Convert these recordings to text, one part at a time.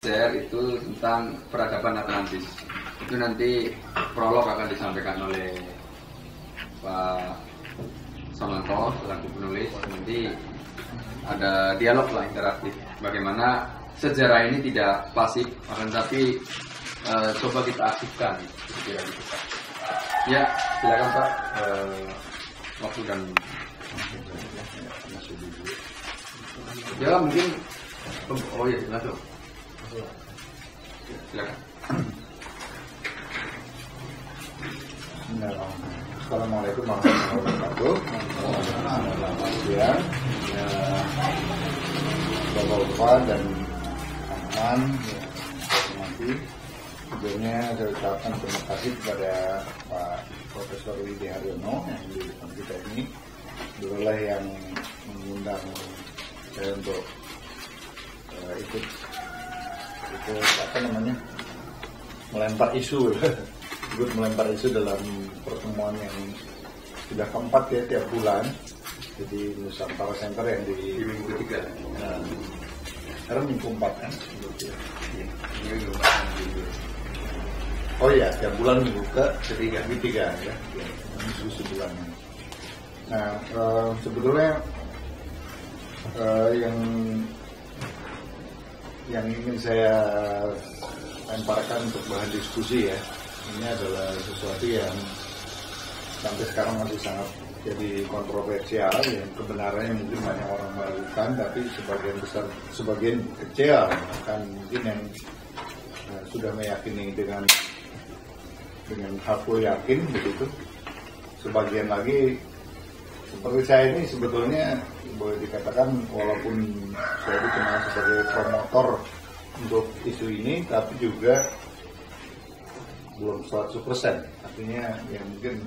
share itu tentang peradaban Atlantis. Itu nanti prolog akan disampaikan oleh Pak Samanto selaku penulis. Nanti ada dialog lah interaktif. Bagaimana sejarah ini tidak pasif, akan tapi coba kita aktifkan. Ya, silakan Pak. Waktu dan ya mungkin oh ya silakan. Silakan. Assalamualaikum warahmatullahi wabarakatuh. Selamat siang, Bapak-bapak dan teman-teman yang saya hormati. Sebelumnya saya ucapkan terima kasih kepada Pak Profesor Widi Haryono yang di depan kita ini. Beliau yang mengundang saya untuk ikut melempar isu ikut melempar isu dalam pertemuan yang sudah keempat ya tiap bulan. Jadi Nusantara Center yang di minggu 3 sekarang minggu 4 kan oh iya tiap bulan minggu ketiga ya minggu sebulan. Nah sebetulnya yang ingin saya lemparkan untuk bahan diskusi ya, ini adalah sesuatu yang sampai sekarang masih sangat jadi kontroversial, yang kebenarannya mungkin banyak orang meragukan, tapi sebagian kecil kan mungkin yang sudah meyakini dengan haful yakin begitu. Sebagian lagi seperti saya ini sebetulnya boleh dikatakan walaupun saya dikenal sebagai promotor untuk isu ini, tapi juga belum 100%, artinya ya mungkin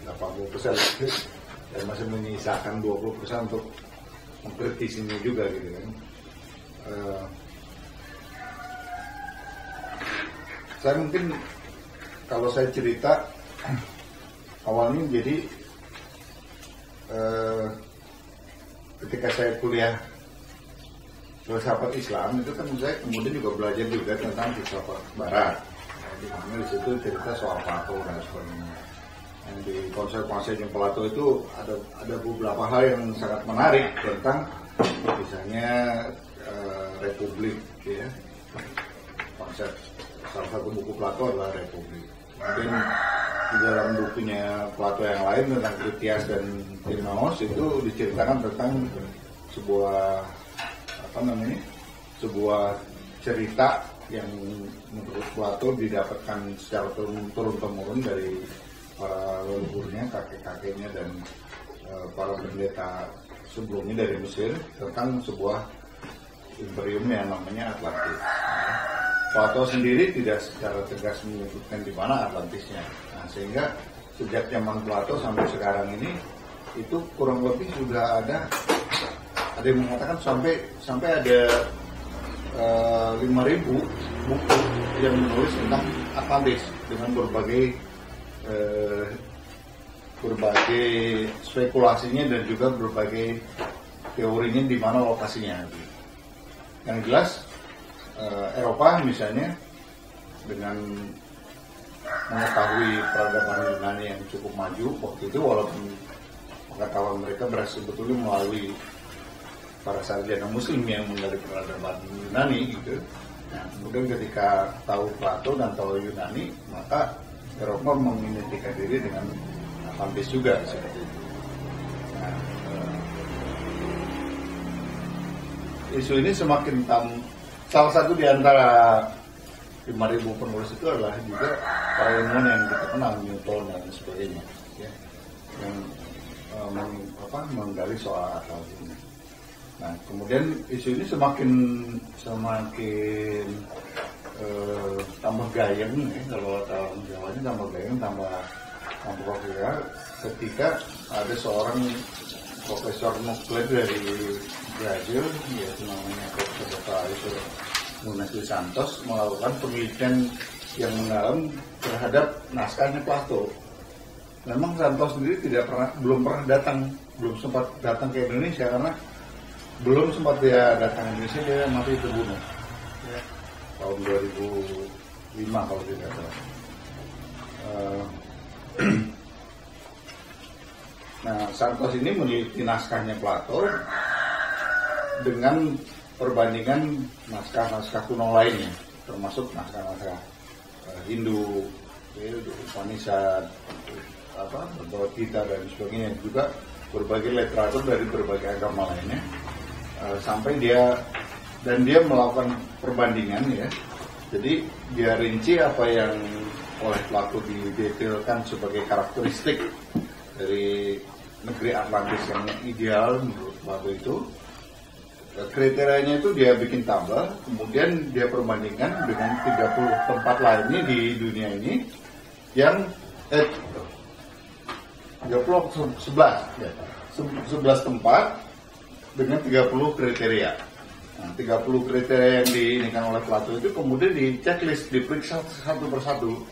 80%, saya masih menyisakan 20% untuk mengkritisinya juga gitu kan. Saya mungkin kalau saya cerita awalnya jadi ketika saya kuliah filsafat Islam itu kan saya kemudian juga belajar juga tentang filsafat Barat, di mana di situ cerita soal Plato dan sebagainya. Yang di konsep-konsep Plato itu ada beberapa hal yang sangat menarik tentang misalnya republik, ya. Konsep salah satu buku Plato adalah republik. Mungkin di dalam bukunya Plato yang lain tentang Kritias dan Timaeus itu diceritakan tentang sebuah cerita yang menurut Plato didapatkan secara turun-temurun dari para leluhurnya, kakek-kakeknya dan para pendeta sebelumnya dari Mesir tentang sebuah imperium yang namanya Atlantis. Plato sendiri tidak secara tegas menyebutkan di mana Atlantisnya. Nah, sehingga sejak zaman Plato sampai sekarang ini itu kurang lebih sudah ada yang mengatakan sampai ada 5.000 buku yang menulis tentang Atlantis dengan berbagai spekulasinya dan juga berbagai teorinya di mana lokasinya. Yang jelas Eropa misalnya dengan mengetahui peradaban Yunani yang cukup maju waktu itu, walaupun pengetahuan mereka berhasil sebetulnya melalui para sarjana Muslim yang menggali peradaban Yunani gitu. Nah, kemudian ketika tahu Plato dan tahu Yunani, maka Eropa mengidentikan diri dengan Atlantis juga seperti itu. Nah, isu ini semakin salah satu di antara 5.000 penulis itu adalah juga para ilmuwan yang kita kenal, Newton dan sebagainya, ya, yang menggali soal Atlantis ini. Nah, kemudian isu ini semakin tambah gayeng, ya, kalau tahun Jawanya tambah gayeng, tambah populer ketika ada seorang profesor nuklir dari Brazil, yaitu namanya Profesor Dr. Arisio Nunes dos Santos, melakukan penelitian yang mendalam terhadap naskahnya Plato. Memang Santos sendiri belum sempat datang ke Indonesia karena belum sempat dia datang ke Indonesia, dia mati terbunuh. Ya. tahun 2005 kalau tidak salah. Nah, Santos ini meneliti naskahnya Plato dengan perbandingan naskah-naskah kuno lainnya, termasuk naskah-naskah Hindu, Upanishad, Bhagavad Gita dan sebagainya, juga berbagai literatur dari berbagai agama lainnya, sampai dia melakukan perbandingan ya. Jadi dia rinci apa yang oleh Plato didetailkan sebagai karakteristik dari negeri Atlantis yang ideal menurut Plato itu. Kriterianya itu dia bikin tabel, kemudian dia perbandingkan dengan 30 tempat lainnya di dunia ini yang 11 tempat dengan 30 kriteria. Nah, 30 kriteria yang diinikan oleh Plato itu kemudian di checklist, diperiksa satu persatu.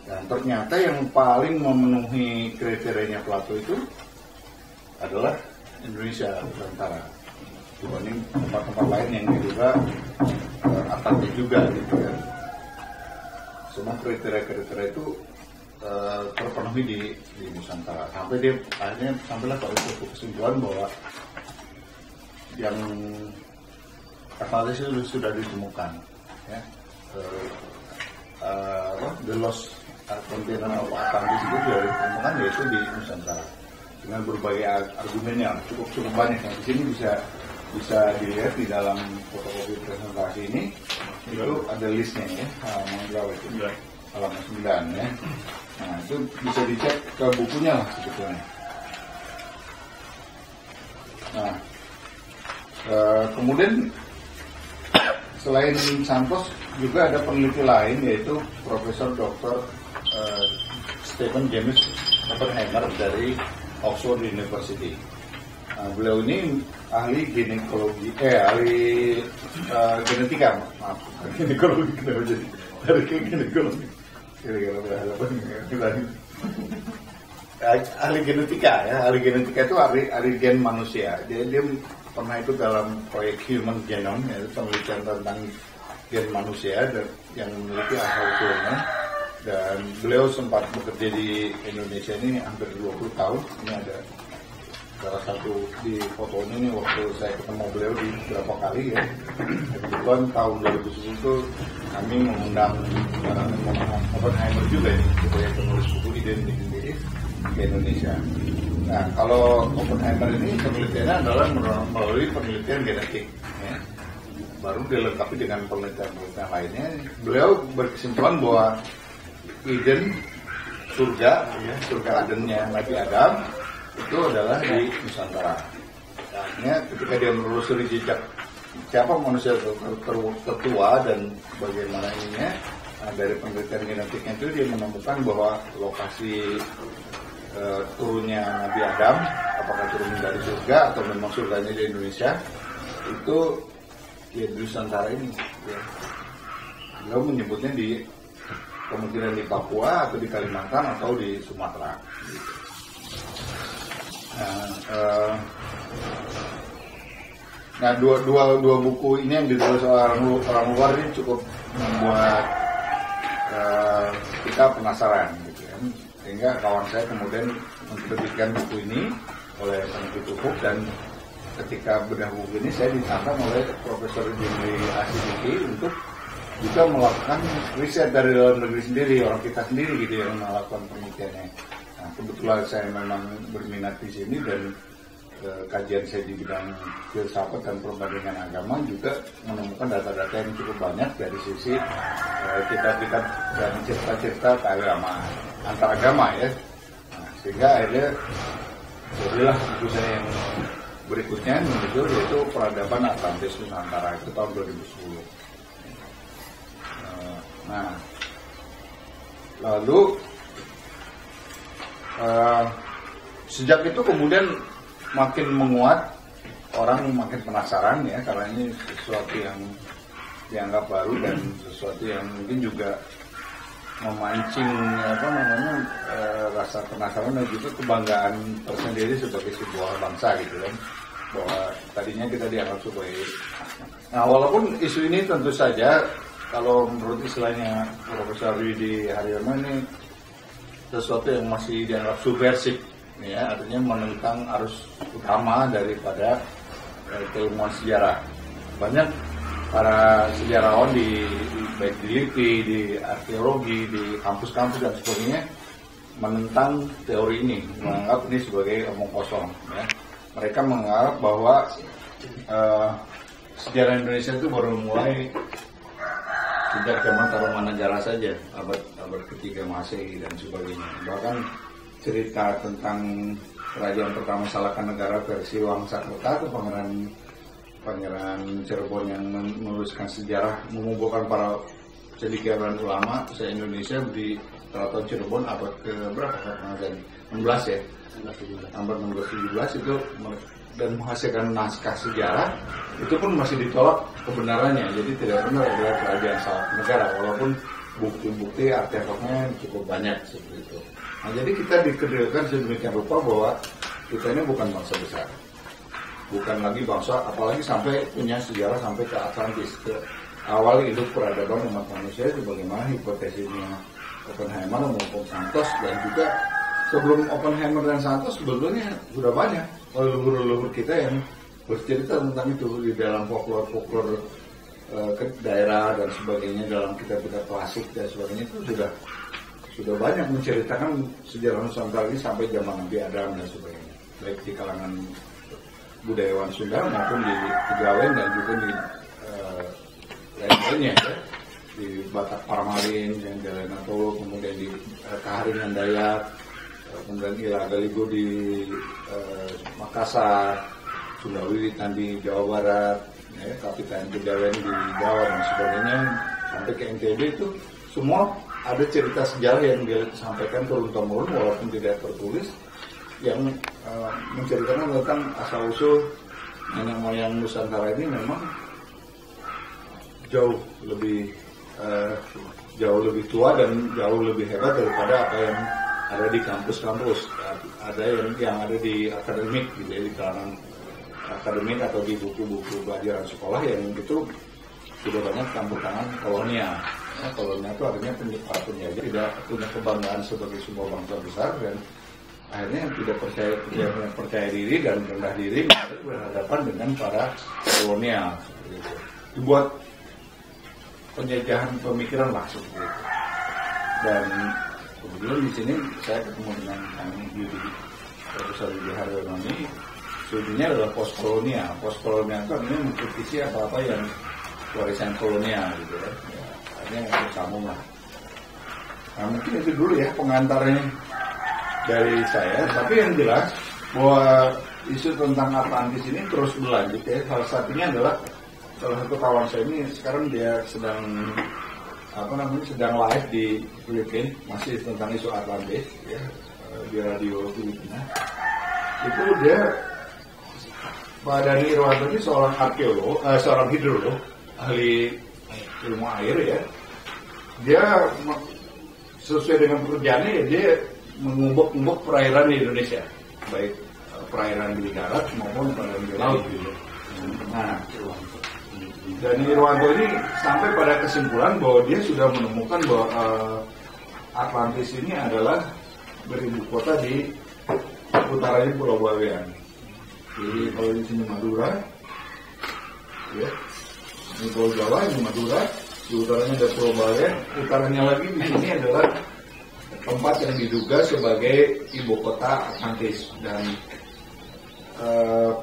Dan ternyata yang paling memenuhi kriterianya Plato itu adalah Indonesia Nusantara, dibanding tempat-tempat lain yang diduga Atlantis juga gitu kan. Semua kriteria-kriteria itu terpenuhi di Nusantara. Sampai dia akhirnya sampailah pada suatu kesimpulan bahwa yang Atlantis itu sudah ditemukan, ya. The Lost Continent of Atlantis itu sudah ditemukan, yaitu di Nusantara, dengan berbagai argumennya cukup banyak. Yang di sini bisa dilihat di dalam fotokopi presentasi ini. Itu ada listnya ya, halaman berapa itu? Halaman 9 ya. Nah, itu bisa dicek ke bukunya lah sebetulnya. Nah, kemudian selain Santos juga ada peneliti lain, yaitu Profesor Dr. Stephen James Oppenheimer dari Oxford University. Nah, beliau ini ahli ginekologi, ahli genetika, maaf, ginekologi, kenapa jadi dari ginekologi, ahli genetika ya, ahli genetika itu ahli gen manusia. Dia pernah ikut dalam proyek Human Genome, yaitu penelitian tentang gen manusia dan yang memiliki asal-usulnya. Dan beliau sempat bekerja di Indonesia ini hampir 20 tahun. Ini ada salah satu di fotonya ini waktu saya ketemu beliau di beberapa kali ya. Kebetulan tahun 2010 itu kami mengundang Oppenheimer juga ini sebagai penulis buku Ide ke Indonesia. Nah, kalau Oppenheimer ini penelitiannya adalah melalui penelitian genetik ya. Baru dilengkapi dengan penelitian lainnya. Beliau berkesimpulan bahwa Eden, surga ya, surga Adennya Nabi Adam itu adalah di Nusantara. Artinya ketika dia menelusuri jejak siapa manusia tertua dan bagaimana ininya, dari penelitian genetiknya itu dia menemukan bahwa lokasi turunnya Nabi Adam, apakah turun dari surga atau memang surganya di Indonesia, itu ya di Nusantara ini ya. Beliau menyebutnya kemungkinan di Papua atau di Kalimantan atau di Sumatera. Nah, dua buku ini yang ditulis orang luar ini cukup membuat kita penasaran, gitu kan. Sehingga kawan saya kemudian menerbitkan buku ini oleh penerbit Ufuk, dan ketika bedah buku ini saya ditantang oleh Profesor Jimli Asidiki untuk juga melakukan riset dari dalam negeri sendiri, orang kita sendiri gitu yang melakukan penelitiannya. Nah, kebetulan saya memang berminat di sini dan kajian saya di bidang filsafat dan perbandingan agama juga menemukan data-data yang cukup banyak dari sisi kitab-kitab dan cerita-cerita keagamaan antar agama ya. Nah, sehingga akhirnya jadilah buku saya yang berikutnya menjudul yaitu Peradaban Atlantis Nusantara, itu tahun 2010. Nah, lalu sejak itu kemudian makin menguat, orang makin penasaran ya, karena ini sesuatu yang dianggap baru dan sesuatu yang mungkin juga memancing rasa penasaran dan juga kebanggaan tersendiri sebagai sebuah bangsa gitu kan, bahwa tadinya kita dianggap sebagai. Nah, walaupun isu ini tentu saja kalau menurut istilahnya Profesor Yudi Haryono ini sesuatu yang masih dianggap subversif, ya, artinya menentang arus utama daripada keilmuan sejarah. Banyak para sejarawan baik di LIPI, di arkeologi, di kampus-kampus dan sebagainya menentang teori ini, menganggap ini sebagai omong kosong. Ya. Mereka menganggap bahwa sejarah Indonesia itu baru mulai sejak zaman Tarumanagara saja, abad ketiga Masehi dan sebagainya. Bahkan cerita tentang kerajaan pertama Salakanegara versi Wangsakerta itu Pangeran Cirebon yang menuliskan sejarah, mengumpulkan para cendekiawan ulama se-Indonesia di Keraton Cirebon abad ke berapa? 16 ya. Abad 16-17 itu, dan menghasilkan naskah sejarah itu pun masih ditolak kebenarannya. Jadi tidak benar adalah kerajaan Salakanegara, walaupun bukti-bukti artefaknya cukup banyak seperti itu. Nah, jadi kita dikedekan sedemikian rupa bahwa kita ini bukan bangsa besar, bukan lagi bangsa, apalagi sampai punya sejarah sampai ke Atlantis, ke awal hidup peradaban umat manusia, sebagaimana hipotesisnya Oppenheimer maupun Santos. Dan juga sebelum Oppenheimer dan Santos sebetulnya sudah banyak leluhur-leluhur kita yang bercerita tentang itu di dalam folklore daerah dan sebagainya, dalam kitab-kitab klasik dan sebagainya. Itu sudah banyak menceritakan sejarah Nusantara ini sampai zaman Nabi Adam dan sebagainya, baik di kalangan budayawan Sunda maupun di Kejawen dan juga di lain-lainnya, ya. Di Batak Parmarin, yang Jalan Natolo, kemudian di Kaharingan Dayak, kemudian Ila Galigo di Makassar, Sunda Wiwitan di Jawa Barat, ya, Kapitan Kejawen di Jawa dan sebagainya, sampai ke NTB. Itu semua ada cerita sejarah yang disampaikan turun-temurun walaupun tidak tertulis, yang menceritakan tentang asal-usul nenek moyang Nusantara ini memang jauh lebih tua dan jauh lebih hebat daripada apa yang ada di kampus-kampus, ada yang ada di akademik, gitu ya, di kalangan akademik atau di buku-buku pelajaran sekolah, yang itu sudah banyak campur tangan kolonial. Nah, kolonial itu artinya penjajah tidak punya kebanggaan sebagai sebuah bangsa besar, dan akhirnya tidak percaya diri dan rendah diri berhadapan dengan para kolonial. Dibuat penjajahan pemikiran lah seperti itu. Dan kemudian di sini saya ketemu dengan Profesor Yudi Haryono ini. Studinya adalah postkolonial. Postkolonial itu artinya mengkritisi apa-apa yang warisan kolonial, gitu ya. Akhirnya bersambung lah. Nah, mungkin itu dulu ya pengantarnya dari saya. Tapi yang jelas bahwa isu tentang Atlantis ini terus berlanjut, ya. Salah satunya adalah salah satu kawan saya ini sekarang dia sedang live di Filipina, masih tentang isu Atlantis, ya, di radio Filipina. Itu dia, Pak Dhani Irwanto ini seorang arkeolog, seorang hidrolog, ahli ilmu air, ya. Dia sesuai dengan pekerjaannya, ya, dia mengumbuk perairan di Indonesia, baik perairan di darat maupun perairan di laut, gitu. Nah, Dhani Irwanto ini sampai pada kesimpulan bahwa dia sudah menemukan bahwa Atlantis ini adalah beribu kota di utaranya Pulau Bawean. Jadi kalau di sini Madura, ya, ini Pulau Jawa, ini Madura, di utaranya ada Pulau Bawean, utaranya lagi di sini adalah tempat yang diduga sebagai ibu kota Atlantis. Dan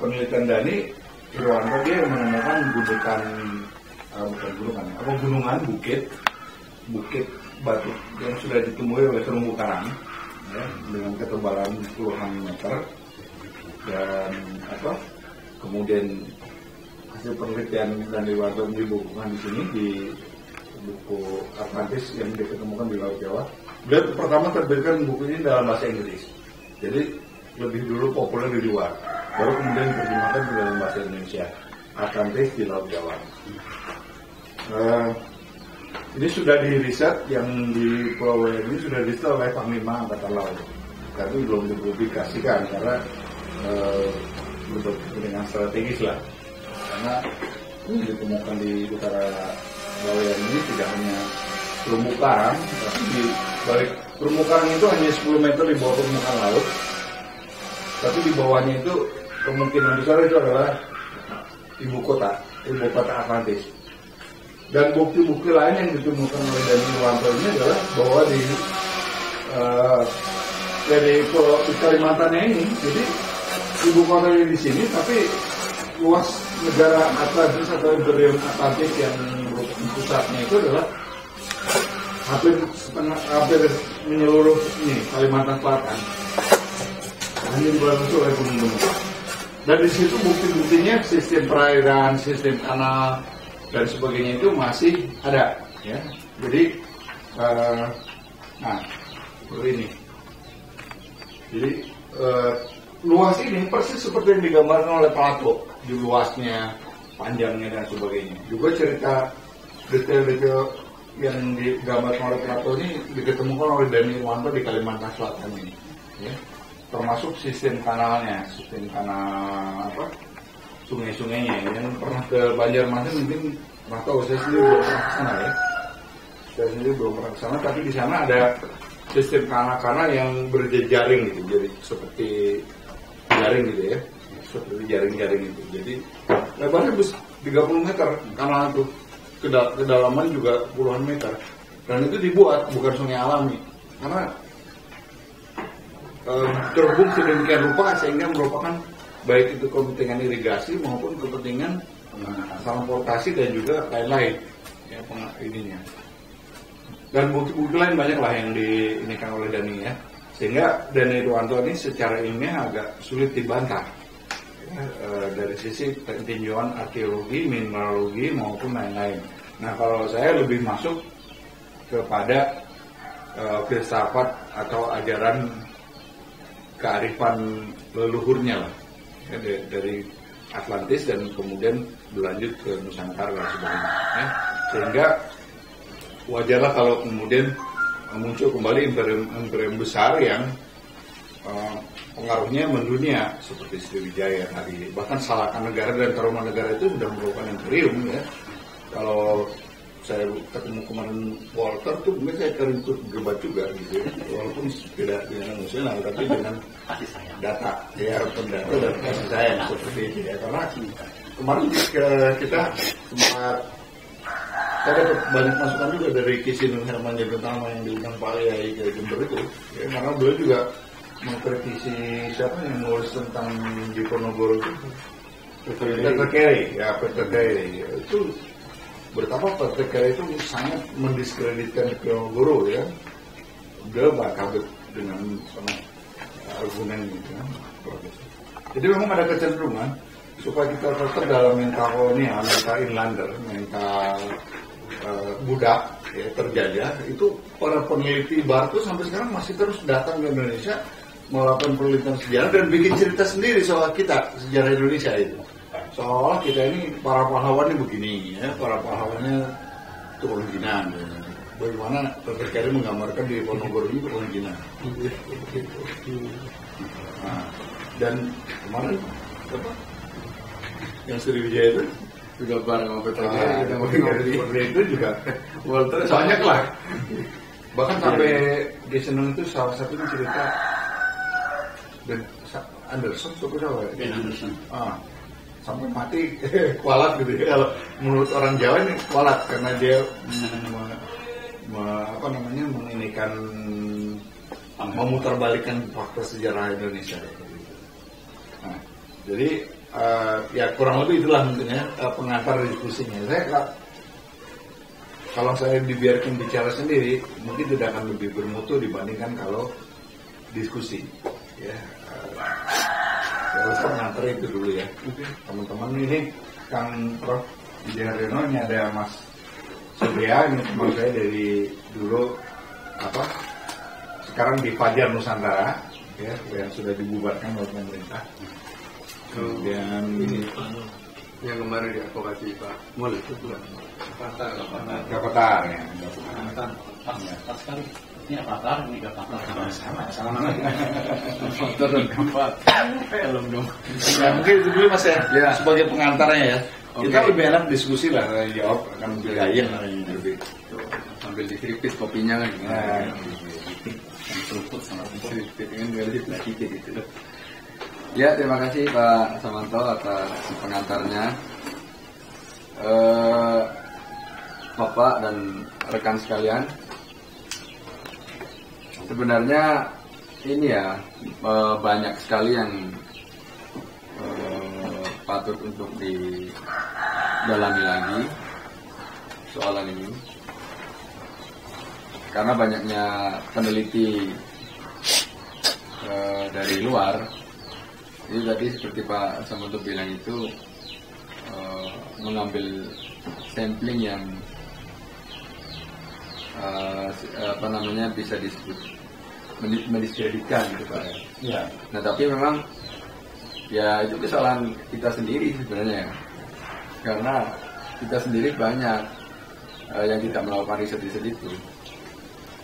penelitian Dhani Irwanto dia menemukan gunungan bukit batu yang sudah ditumbuhi oleh terumbu karang, ya, dengan ketebalan puluhan meter. Dan kemudian hasil penelitian Dhani Irwanto dibukukan di sini di buku Atlantis yang ditemukan di Laut Jawa. Beliau pertama terbitkan buku ini dalam bahasa Inggris, jadi lebih dulu populer di luar, baru kemudian diterjemahkan ke dalam bahasa Indonesia. Atlantis di Laut Jawa. Ini sudah diriset, yang di Pulau Bawean ini sudah diriset oleh Panglima Angkatan Laut, tapi belum dipublikasikan karena dengan strategis lah, karena ini ditemukan di utara Bawean ini tidak hanya terumbu karang, tapi di balik terumbu karang itu hanya 10 meter di bawah permukaan laut. Tapi di bawahnya itu kemungkinan besar itu adalah ibu kota Atlantis. Dan bukti-bukti lain yang ditemukan oleh Dani Irwanto ini adalah bahwa dari Pulau di Kalimantannya ini, jadi ibu kotanya di sini, tapi luas negara Atlantis atau Imperium Atlantis yang pusatnya itu adalah hampir menyeluruh ini Kalimantan Selatan. Hanya dibantu oleh gunung-gunung. Dan di situ bukti-buktinya sistem perairan, sistem kanal dan sebagainya itu masih ada, ya. Jadi, seperti ini. Jadi luas ini persis seperti yang digambarkan oleh Plato, di luasnya, panjangnya dan sebagainya. Juga cerita detail-detail yang digambarkan oleh Plato ini diketemukan oleh Dani Irwanto di Kalimantan Selatan ini, ya. Termasuk sistem kanalnya, sistem kanal sungai-sungainya. Yang pernah ke Banjarmasin mungkin pernah tahu, saya sendiri belum pernah ke sana, ya. Saya sendiri belum pernah ke sana, tapi di sana ada sistem kanal-kanal yang berjejaring gitu, jadi seperti jaring gitu, ya, seperti jaring-jaring itu. Jadi lebarnya 30 meter kanal itu, kedalaman juga puluhan meter, dan itu dibuat bukan sungai alami, karena terhubung sedemikian rupa sehingga merupakan baik itu kepentingan irigasi maupun kepentingan transportasi dan juga lain-lain, ya, ininya. Dan bukti-bukti lain banyak lah yang diinikan oleh Dani, ya. Sehingga Dani Irwanto ini secara ilmiah agak sulit dibantah, ya, dari sisi tinjauan arkeologi, mineralogi maupun lain-lain. Nah, kalau saya lebih masuk kepada filsafat atau ajaran kearifan leluhurnya lah, ya, dari Atlantis dan kemudian berlanjut ke Nusantara dan sebagainya, ya. Sehingga wajarlah kalau kemudian muncul kembali imperium besar yang pengaruhnya mendunia seperti Sriwijaya tadi. Bahkan Salaka Negara dan Tarumanegara itu sudah merupakan imperium, ya. Kalau saya ketemu kemarin Walter tuh mungkin saya terikut gebat juga gitu, walaupun tidak dengan emosional tapi dengan data, ya, pendata dan kasih sayang seperti itu, ya. Karena kemarin kita sempat, saya dapat banyak masukan juga dari Kisinun Herman Jabentama yang diundang Pak Yai ke Jember itu, ya, karena beliau juga mengkritisi siapa yang nulis tentang Diponegoro itu, Peter Carey, ya, Peter Carey itu betapa Peter Carey itu sangat mendiskreditkan Diponegoro, ya. Dia bakal dengan argumen gitu, ya. Jadi memang ada kecenderungan supaya kita tetap dalam mental kolonial, mental inlander, mental budak, ya, terjajah. Itu para peneliti barat itu sampai sekarang masih terus datang ke Indonesia melakukan penelitian sejarah dan bikin cerita sendiri soal kita, sejarah Indonesia itu. Seolah kita ini para pahlawannya begini, ya, para pahlawannya turun Cina, ya. Bagaimana Peter Carey menggambarkan di Diponegoro ini turun Cina. Nah, dan kemarin apa? Yang Sriwijaya itu juga bareng sama Peter Carey, seperti itu juga Walter banyak lah. Bahkan sampai di Seneng itu salah satunya cerita dan Anderson, suku siapa? Anderson. Sampai mati kualat gitu, ya. Kalau menurut orang Jawa ini kualat karena dia menginikan, memutarbalikkan fakta sejarah Indonesia. Nah, jadi ya kurang lebih itulah mungkin, ya, pengantar diskusinya. Kalau saya dibiarkan bicara sendiri mungkin tidak akan lebih bermutu dibandingkan kalau diskusi, ya. Saya pengantar itu dulu, ya. Teman-teman ini Kang Prof Wijaharyono, ini ada Mas Surya, ini teman saya dari dulu sekarang di Fajar Nusantara, ya, yang sudah dibubarkan oleh pemerintah. Kemudian ini yang kemarin diadvokasi Pak Mul itu bukan Kapatar, ya. Pas kan ini Avatar, ini Kapatar sama. Avatar dan Kapatar film dong. Ya, mungkin itu dulu Mas, ya, sebagai pengantarnya, ya. Oke. Kita lebih enak diskusi lah, jawab akan lebih layak, lebih. Tuh, sambil diseripit kopinya kan. Nah, Seruput sama Diseripit kan lebih sedikit gitu. Ya, terima kasih Pak Samanto atas pengantarnya. Bapak dan rekan sekalian, sebenarnya ini ya banyak sekali yang patut untuk didalami lagi soalan ini, karena banyaknya peneliti dari luar. Jadi tadi seperti Pak Samanto bilang itu mengambil sampling yang bisa disebut mendiskreditkan gitu Pak. ya. Nah tapi memang ya itu kesalahan kita sendiri sebenarnya, karena kita sendiri banyak yang tidak melakukan riset-riset itu.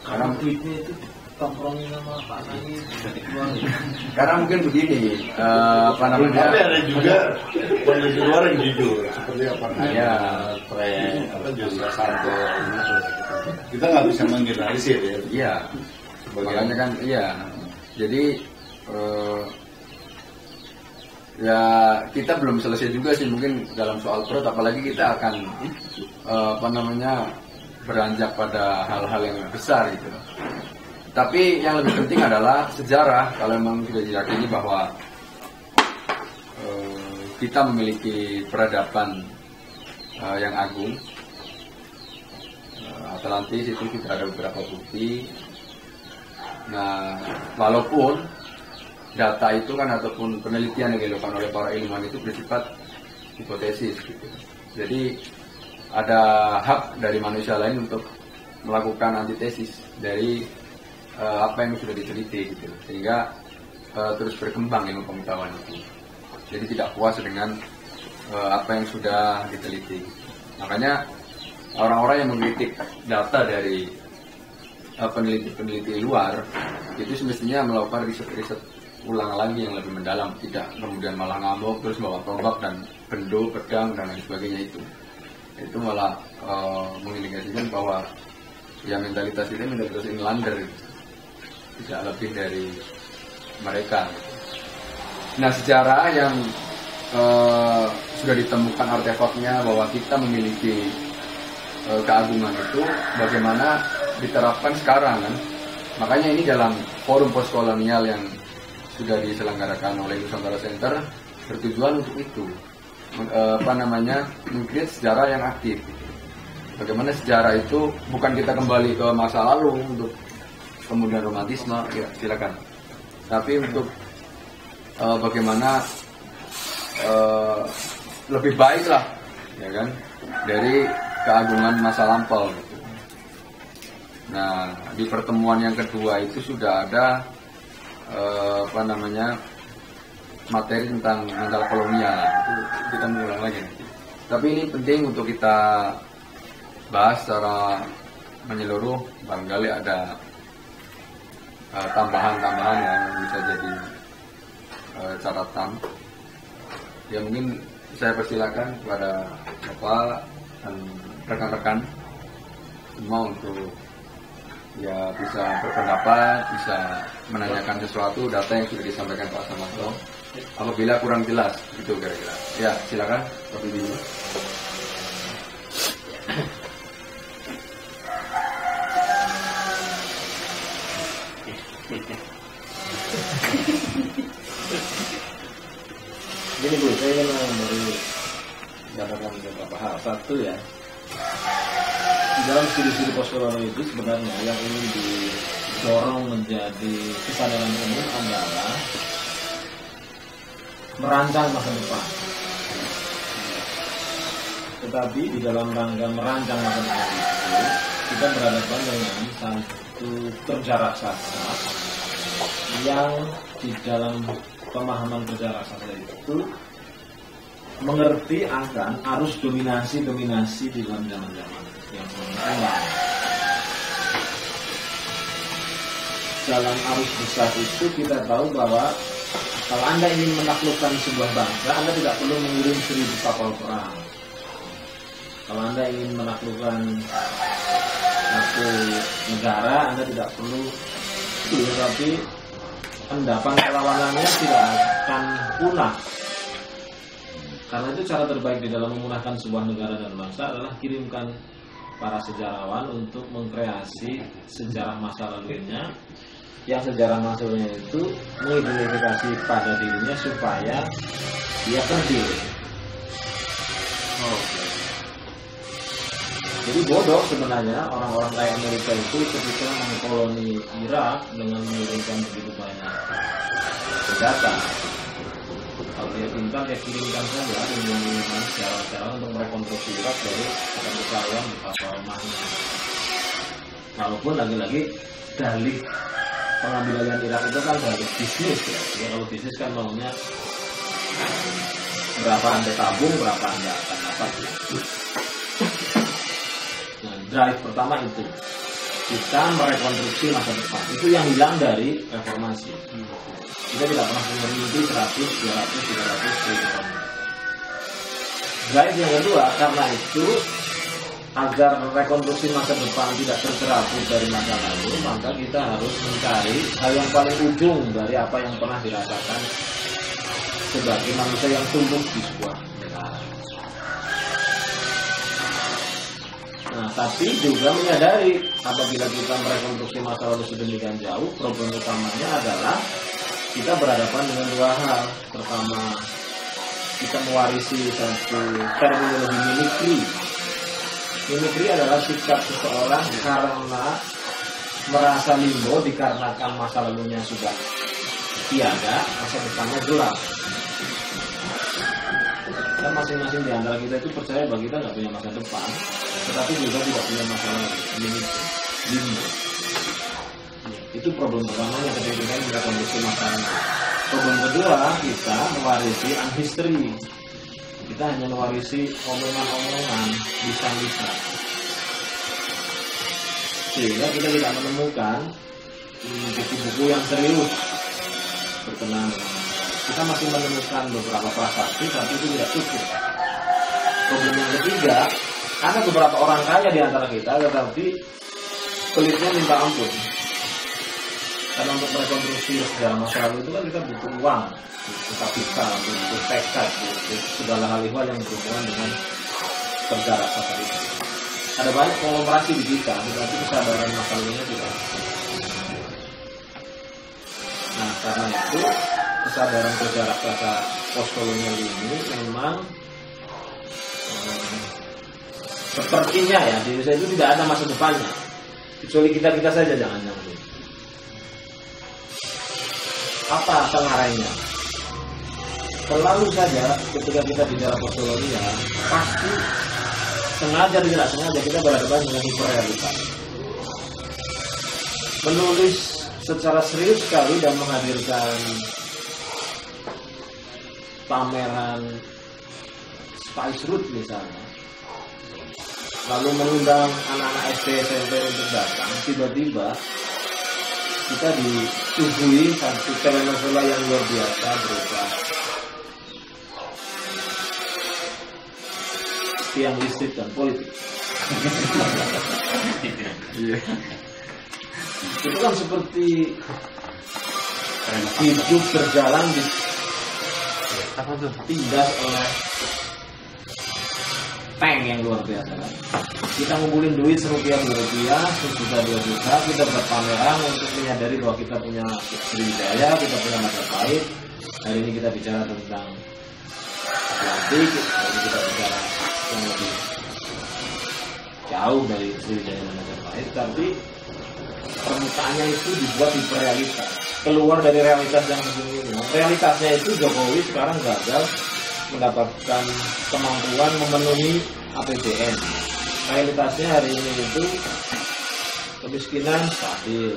Karena tweetnya itu tongkrongin sama Pak Sandi bisa dikeluarin. Karena mungkin begini, Tapi ada juga peneliti luar yang jujur, seperti apa Iya. apa Joseph Santo. Kita nggak bisa menggeneralisir ya. Iya, makanya kan iya. Jadi ya kita belum selesai juga sih mungkin dalam soal perut, apalagi kita akan beranjak pada hal-hal yang besar gitu. Tapi yang lebih penting adalah sejarah. Kalau memang sudah diyakini bahwa kita memiliki peradaban yang agung, Atlantis itu sudah ada beberapa bukti. Nah, walaupun data itu kan ataupun penelitian yang dilakukan oleh para ilmuwan itu bersifat hipotesis gitu. Jadi ada hak dari manusia lain untuk melakukan antitesis dari apa yang sudah diteliti gitu, sehingga terus berkembang ilmu pengetahuan itu. Jadi tidak puas dengan apa yang sudah diteliti. Makanya orang-orang yang mengkritik data dari peneliti-peneliti luar itu semestinya melakukan riset-riset ulang lagi yang lebih mendalam, tidak kemudian malah ngamuk terus bawa tombak dan bendo, pedang dan lain sebagainya itu malah mengindikasikan bahwa ya mentalitas inlander gitu. Tidak lebih dari mereka. Nah, sejarah yang sudah ditemukan artefaknya bahwa kita memiliki keagungan itu bagaimana diterapkan sekarang kan. Makanya ini dalam forum postkolonial yang sudah diselenggarakan oleh Nusantara Center bertujuan untuk itu, mengkreat sejarah yang aktif. Bagaimana sejarah itu bukan kita kembali ke masa lalu untuk kemudian romantisme, ya silakan. Tapi untuk bagaimana lebih baik lah, ya kan, dari keagungan masa lampau. Gitu. Nah, di pertemuan yang kedua itu sudah ada materi tentang mental kolonial. Itu kita mengulang lagi nanti. Tapi ini penting untuk kita bahas secara menyeluruh. Barangkali ada tambahan-tambahan yang bisa jadi catatan. Ya mungkin saya persilakan kepada Bapak dan rekan-rekan semua untuk ya bisa berpendapat, bisa menanyakan sesuatu data yang sudah disampaikan Pak Samanto. Apabila kurang jelas, gitu kira-kira. Ya silakan, Pak Bibi. Gini Bu, saya ingin baru katakan beberapa hal. Satu ya, di dalam studi-studi postkolonial itu sebenarnya yang ingin didorong menjadi kesadaran umum adalah merancang masa depan. Tetapi di dalam rangka merancang masa depan itu kita berhadapan dengan satu kerja raksasa yang di dalam pemahaman kerja raksasa itu mengerti akan arus dominasi di dalam zaman-zaman yang mengulang. Dalam arus besar itu kita tahu bahwa kalau Anda ingin menaklukkan sebuah bangsa, Anda tidak perlu mengirim 1000 kapal perang. Kalau Anda ingin menaklukkan satu negara, Anda tidak perlu itu, tapi endapan perlawanannya tidak akan punah. Karena itu cara terbaik di dalam memunahkan sebuah negara dan bangsa adalah kirimkan para sejarawan untuk mengkreasi sejarah masa lalunya, yang sejarah masa lalunya itu mengidentifikasi pada dirinya supaya dia kerdil. Jadi bodoh sebenarnya orang-orang kayak Amerika itu ketika mengkoloni Irak dengan mengirimkan begitu banyak senjata. Kalau dia pintar, dia kirimkan saja dengan cara-cara untuk merekonstruksi Irak dari kekayaan di pasal mahnya. Walaupun lagi-lagi dalih pengambilan Irak itu kan dalih bisnis ya. Ya kalau bisnis kan maunya berapa Anda tabung, berapa Anda akan dapat. Nah, drive pertama itu kita merekonstruksi masa depan. Itu yang hilang dari reformasi. Kita tidak pernah punya mimpi 100, 200, 300 tahun. Drive yang kedua, karena itu agar rekonstruksi masa depan tidak tercerabut dari masa lalu, maka kita harus mencari hal yang paling ujung dari apa yang pernah dirasakan sebagai manusia yang tumbuh di sebuah negara. Nah, tapi juga menyadari apabila kita merekonstruksi masa lalu sedemikian jauh, problem utamanya adalah kita berhadapan dengan dua hal. Pertama, kita mewarisi satu terminologi mimikri. Mimikri adalah sikap seseorang karena merasa limbo dikarenakan masa lalunya sudah tiada, masa depannya gelap. Dan masing-masing di antara kita itu percaya bahwa kita nggak punya masa depan, tetapi juga tidak punya masa lalu. Limbo. Itu problem pertamanya ketika kita merekonstruksi masalah. Problem kedua, kita mewarisi unhistory. Kita hanya mewarisi omongan-omongan, lisan-lisan. Sehingga kita tidak menemukan buku-buku yang serius berkenaan dengan kita masih menemukan beberapa prasasti, tapi itu tidak cukup. Problem yang ketiga, ada beberapa orang kaya di antara kita, tetapi pelitnya minta ampun. Karena untuk merekonstruksi sejarah masa lalu itu kan kita butuh uang, butuh kapital, butuh tekad, butuh segala hal yang berhubungan dengan sejarah masa itu. Ada banyak kolaborasi di kita, tetapi kesadaran masa lalunya tidak. Nah, karena itu kesadaran sejarah masa postkolonial ini memang sepertinya ya di Indonesia itu tidak ada masa depannya, kecuali kita saja jangan-jangan. Apa pengarahnya? Selalu saja ketika kita bicara postkolonial, pasti sengaja tidak sengaja kita berhadapan dengan hiperrealitas. Menulis secara serius sekali dan menghadirkan pameran Spice Road misalnya, lalu mengundang anak-anak SD SMP untuk datang, tiba-tiba kita disuguhi satu telenovela yang luar biasa berupa tiang listrik dan politik. Itu kan seperti hidup berjalan di tindas oleh tank yang luar biasa kan. Kita ngumpulin duit ₹1 rupiah, ₹1 kita buat pameran untuk menyadari bahwa kita punya Sriwijaya, kita punya Majapahit. Hari ini kita bicara tentang Atlantik, hari ini kita bicara yang lebih jauh dari Sriwijaya dan Majapahit, tapi permukaannya itu dibuat hiperrealitas, keluar dari realitas yang sesungguhnya. Realitasnya itu Jokowi sekarang gagal mendapatkan kemampuan memenuhi APBN. Realitasnya hari ini itu kemiskinan stabil.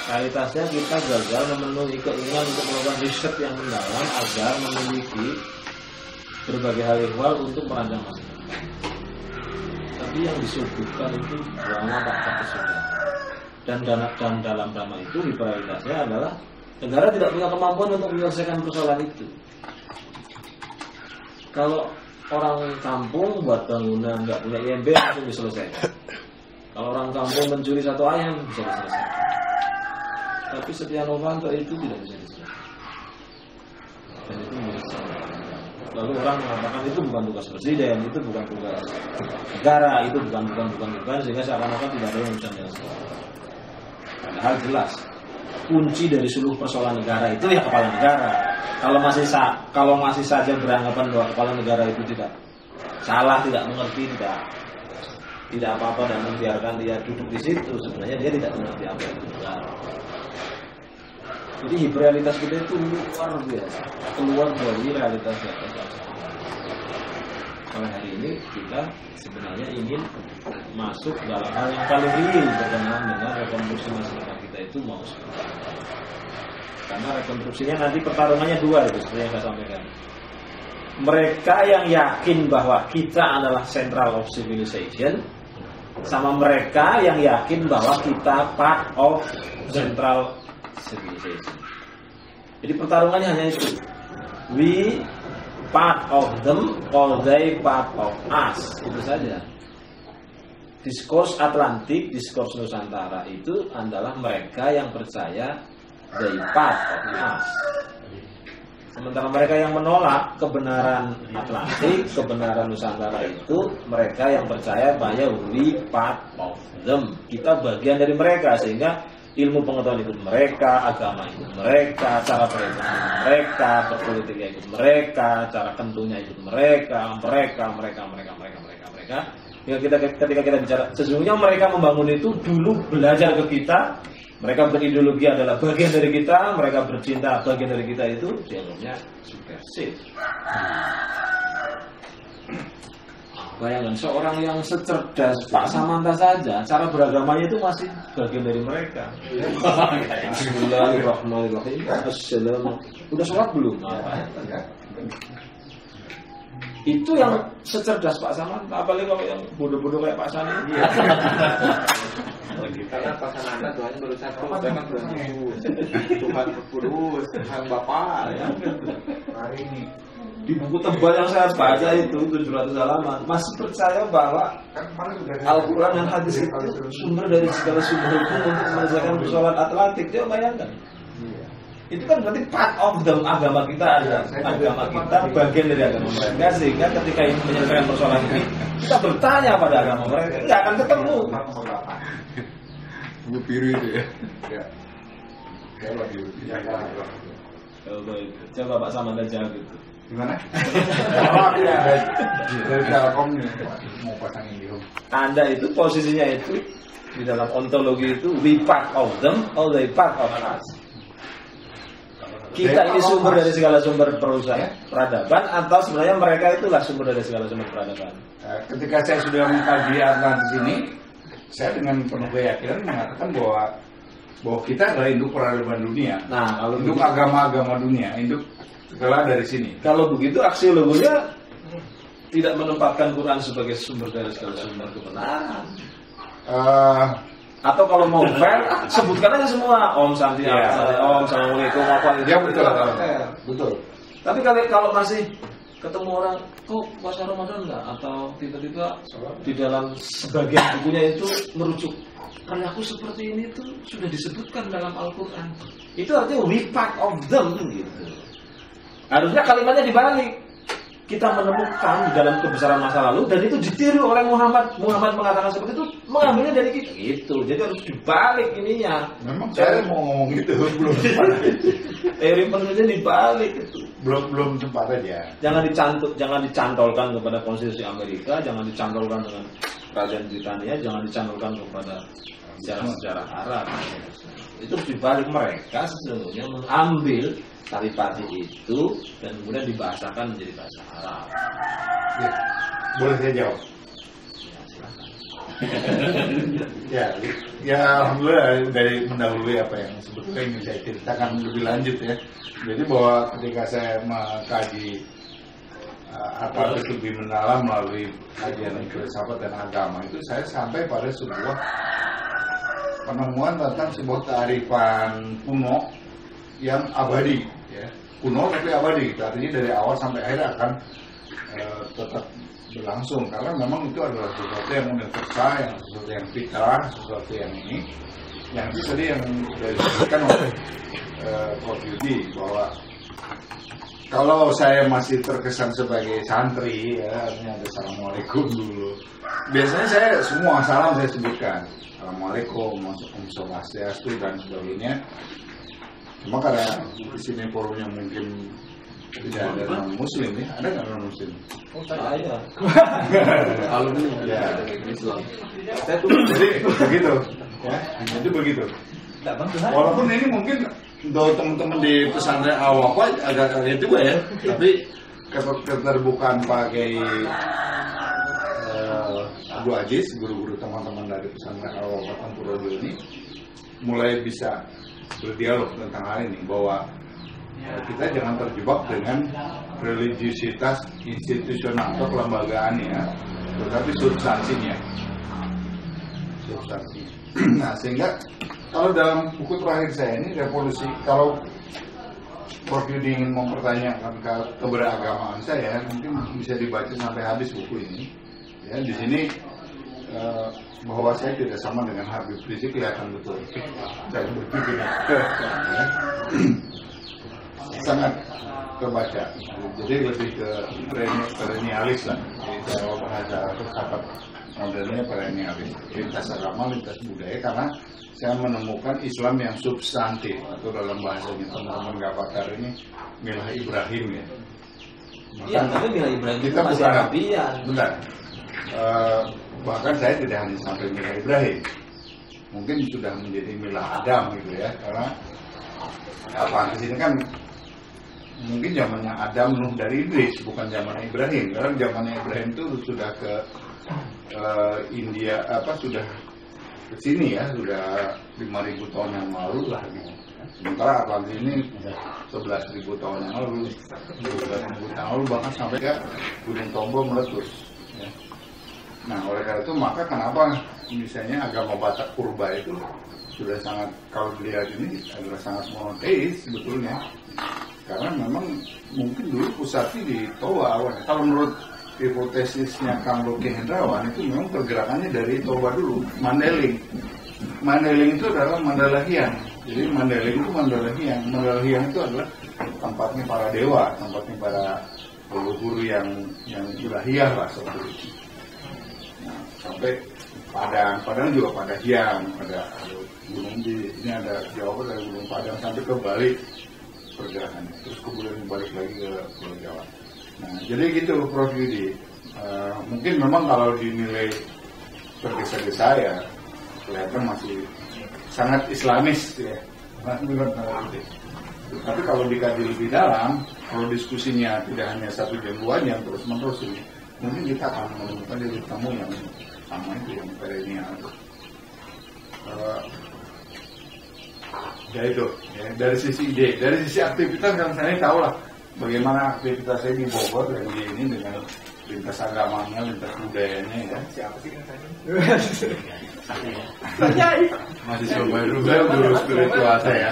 Realitasnya kita gagal memenuhi keinginan untuk melakukan riset yang mendalam agar memiliki berbagai hal ihwal untuk merancang masa depan. Tapi yang disuguhkan itu drama tak sudah. Dan dalam drama itu hiperrealitasnya adalah negara tidak punya kemampuan untuk menyelesaikan persoalan itu. Kalau orang kampung buat bangunan nggak punya IMB langsung diselesaikan. Kalau orang kampung mencuri satu ayam bisa diselesaikan. Tapi Setia Novanto itu tidak bisa diselesaikan. Dan itu bisa. Lalu orang mengatakan itu bukan tugas presiden, itu bukan tugas negara, itu bukan, sehingga seakan-akan tidak ada yang bisa menyelesaikan. Padahal jelas kunci dari seluruh persoalan negara itu ya kepala negara. Kalau masih saja beranggapan bahwa kepala negara itu tidak salah, tidak mengerti, tidak apa-apa dan membiarkan dia duduk di situ, sebenarnya dia tidak mengerti apa itu negara. Jadi hiperrealitas kita itu luar biasa, keluar dari realitas di atas sana. Oleh hari ini kita sebenarnya ingin masuk dalam hal yang paling real berkenaan dengan rekonstruksi masyarakat kita itu mau seperti apa. Karena rekonstruksinya nanti pertarungannya dua itu seperti yang saya sampaikan. Mereka yang yakin bahwa kita adalah central of civilization, sama mereka yang yakin bahwa kita part of central civilization. Jadi pertarungannya hanya itu. We part of them or they part of us. Itu saja. Diskurs Atlantik, diskurs Nusantara itu adalah mereka yang percaya they part of us. Sementara mereka yang menolak kebenaran Atlantik, kebenaran Nusantara itu mereka yang percaya bahwa we part of them. Kita bagian dari mereka, sehingga ilmu pengetahuan ikut mereka, agama ikut mereka, cara berekonomian ikut mereka, berpolitiknya ikut mereka, cara kentunya ikut mereka. Ketika kita bicara, sesungguhnya mereka membangun itu dulu belajar ke kita. Mereka berideologi adalah bagian dari kita, mereka bercinta bagian dari kita, itu dianggapnya subversif. Bayangkan seorang yang secerdas Pak Samanta saja, cara beragamanya itu masih bagian dari mereka. Bismillahirrahmanirrahim. Assalamualaikum. Udah sholat belum? Itu yang secerdas Pak Samanta, apalagi kalau yang bodoh-bodoh kayak Pak Sani. Karena Pak Samanta doanya baru satu, jangan Tuhan kurus, Tuhan Bapak. Hari ini Di buku tebal yang saya baca itu 700 halaman masih percaya bahwa Al-Quran dan hadis itu sumber dari segala sumber hukum untuk menyelesaikan persoalan Atlantik. Dia bayangkan. Itu kan berarti part of the agama kita, agama kita bagian dari agama mereka, sehingga ketika ini menyelesaikan persoalan ini kita bertanya pada agama mereka, nggak akan ketemu. Buku biru itu ya. Coba Pak Samanta jawab itu. Gimana? Oh iya, dari Telkom nih mau pasang ini. Anda itu posisinya itu di dalam ontologi itu we part of them or they part of us. Kita ini sumber dari segala sumber peradaban, atau sebenarnya mereka itulah sumber dari segala sumber peradaban? Ketika saya sudah mengkaji Atlantis ini, saya dengan penuh keyakinan mengatakan bahwa kita adalah induk peradaban dunia. Nah, kalau induk agama-agama dunia, induk segala dari sini. Kalau begitu aksiologinya tidak menempatkan Quran sebagai sumber dari segala sumber kebenaran. Atau kalau mau fair, sebutkan aja semua Om Santi, Om Assalamualaikum, apa itu. Ya betul. Tapi kalau masih ketemu orang, kok puasa Ramadan enggak? Atau tiba-tiba di dalam sebagian bukunya itu merujuk perilaku seperti ini itu sudah disebutkan dalam Al-Quran. Itu artinya we part of them gitu. Harusnya kalimatnya dibalik. Kita menemukan di dalam kebesaran masa lalu dan itu ditiru oleh Muhammad mengatakan seperti itu, mengambilnya dari kita gitu. Jadi harus dibalik ininya. Memang saya mau ngomong gitu, belum sempat. Teori penelitian dibalik itu. Belum sempat aja. Jangan dicantolkan kepada konstitusi Amerika, jangan dicantolkan dengan kerajaan Britania, jangan dicantolkan kepada sejarah Arab. Itu harus dibalik. Mereka sesungguhnya mengambil Saripati itu dan kemudian dibahasakan menjadi bahasa Arab. Ya, boleh saya jawab? Ya, ya alhamdulillah dari mendahului apa yang sebetulnya ingin saya ceritakan lebih lanjut ya. Jadi bahwa ketika saya mengkaji Atlantis lebih mendalam melalui kajian filsafat dan agama itu, saya sampai pada sebuah penemuan tentang sebuah kearifan kuno yang abadi, ya. Kuno tapi abadi, artinya dari awal sampai akhir akan tetap berlangsung karena memang itu adalah sesuatu yang universal, sesuatu yang fitrah, sesuatu yang ini yang itu tadi yang sudah disebutkan oleh Prof. Yudi bahwa kalau saya masih terkesan sebagai santri ya, artinya ada assalamualaikum dulu. Biasanya saya semua salam saya sebutkan, assalamualaikum, om swastiastu dan sebagainya. Cuma karena di sini forumnya mungkin tidak ada non muslim ya, ada nggak non muslim? Oh saya. Alumni Ya. Islam. Jadi begitu, ya, itu begitu. Walaupun ini mungkin untuk teman-teman di pesantren Al-Wafa agak kaget juga ya, tapi keterbukaan Pak Kiai Abu Aziz, guru-guru teman-teman dari pesantren Al-Wafa Tempurwodo ini mulai bisa berdialog tentang hal ini bahwa kita jangan terjebak dengan religiusitas institusional atau kelembagaannya, tetapi substansinya. Nah, sehingga kalau dalam buku terakhir saya ini revolusi, kalau Prof. Yudi ingin mempertanyakan keberagamaan saya, mungkin bisa dibaca sampai habis buku ini. Ya, di sini bahwa saya tidak sama dengan Habib Rizik kelihatan betul. Saya berpikir sangat kebaca. Jadi lebih ke perennialis lah. Jadi kalau bahasa filsafat modelnya perennialis, lintas agama, lintas budaya, karena saya menemukan Islam yang substantif atau dalam bahasanya teman-teman Gapakar ini Milah Ibrahim ya. Iya, tapi Milah Ibrahim kita masih bukan Arabian. Benar. Bahkan saya tidak hanya sampai Milah Ibrahim, mungkin sudah menjadi Milah Adam gitu ya, karena apa di sini kan mungkin zamannya Adam, Nuh, dari Idris, bukan zamannya Ibrahim. Karena zamannya Ibrahim itu sudah ke India, sudah ke sini ya, sudah 5.000 tahun yang lalu lah gitu. Sementara Atlantis ini 11.000 tahun yang lalu, 12.000 tahun yang lalu, bahkan sampai ke Gunung Tombo meletus. Ya. Nah, oleh karena itu maka kenapa misalnya agama Batak Purba itu sudah sangat, kalau dilihat ini adalah sangat monoteis sebetulnya. Karena memang mungkin dulu pusatnya di Toba awalnya. Kalau menurut hipotesisnya Kang Luki Hendrawan itu memang pergerakannya dari Toba dulu, Mandeling. Mandeling itu adalah Mandalahian. Jadi Mandeling itu Mandalahian. Mandalahian itu adalah tempatnya para dewa, tempatnya para leluhur yang ilahiyah lah seperti itu. Nah, sampai Padang juga pada Hyang, ada gunung di ini ada Jawa, ada Gunung Padang sampai ke Bali pergerakannya, terus kemudian balik lagi ke Pulau Jawa. Nah, jadi gitu Prof. Yudi. Mungkin memang kalau dinilai tergesa-gesa ya kelihatan masih sangat Islamis ya. Tapi kalau dikaji lebih dalam, kalau diskusinya tidak hanya 1 jam 2 jam terus-menerus ini, mungkin kita akan menemukan titik temu yang sama itu yang perennial. Ya itu, ya, dari sisi ide, dari sisi aktivitas kan saya tahu lah bagaimana aktivitas saya di Bogor dan di ini dengan lintas agamanya, lintas budayanya ya. Siapa sih katanya? Mahasiswa baru guru spiritual saya.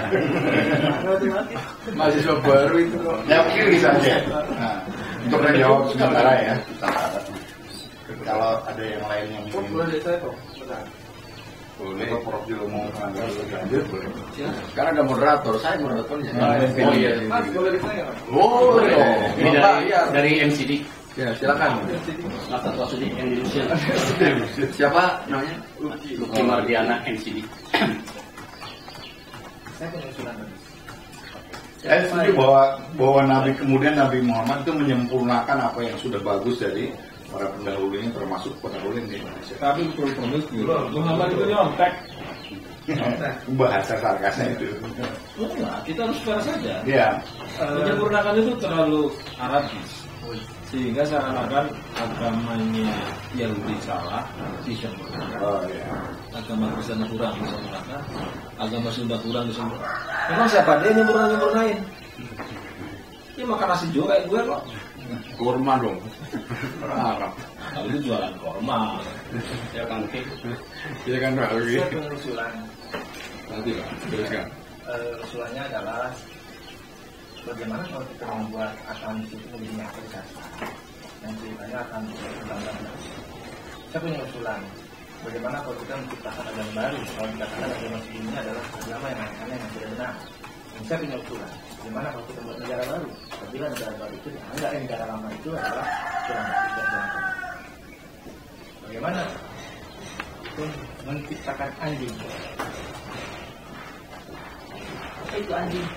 Mahasiswa baru itu kok. Ya mungkin bisa aja. Nah, untuk menjawab sementara ya. Kalau ada yang lain yang ingin. Boleh saya kok. Boleh. Kalau Prof juga mau lanjut boleh. Sekarang ada moderator, saya moderatornya. Oh iya. Mas boleh saya. Boleh. Ini dari MCD. Ya, silakan. Mata Wasudi Indonesia. Siapa namanya? Luki Mardiana MCD. Saya setuju bahwa Nabi kemudian Nabi Muhammad itu menyempurnakan apa yang sudah bagus dari para pendahulunya, termasuk pendahulu di Indonesia. Tapi perlu Muhammad itu nyontek. Bahasa sarkasnya itu. Enggak, kita harus fair saja. Iya. Menyempurnakan itu terlalu Arabis. Sehingga seakan-akan agamanya Yahudi salah, disempurnakan. Oh iya. Agama Kristen kurang disempurnakan, agama Sunda kurang disempurnakan. Memang siapa dia yang nyempurnain? Ya makan nasi juga kayak gue kok. Kurma dong. Arab. Kalau itu jualan kurma. Ya kan, Iya kan Pak Luki. Saya punya usulan. Nanti Pak, teruskan. Usulannya adalah bagaimana kalau kita membuat Atlantis itu menjadi nyata di sana. yang ceritanya akan berkembang. Saya punya usulan, bagaimana kalau kita menciptakan agama baru? Kalau dikatakan agama sebelumnya adalah agama yang aneh-aneh yang tidak benar. Dan saya punya usulan, bagaimana kalau kita buat negara baru? Apabila negara baru itu dianggap negara lama itu adalah kurang baik dan kurang. Bagaimana untuk menciptakan anjing? Apa itu anjing?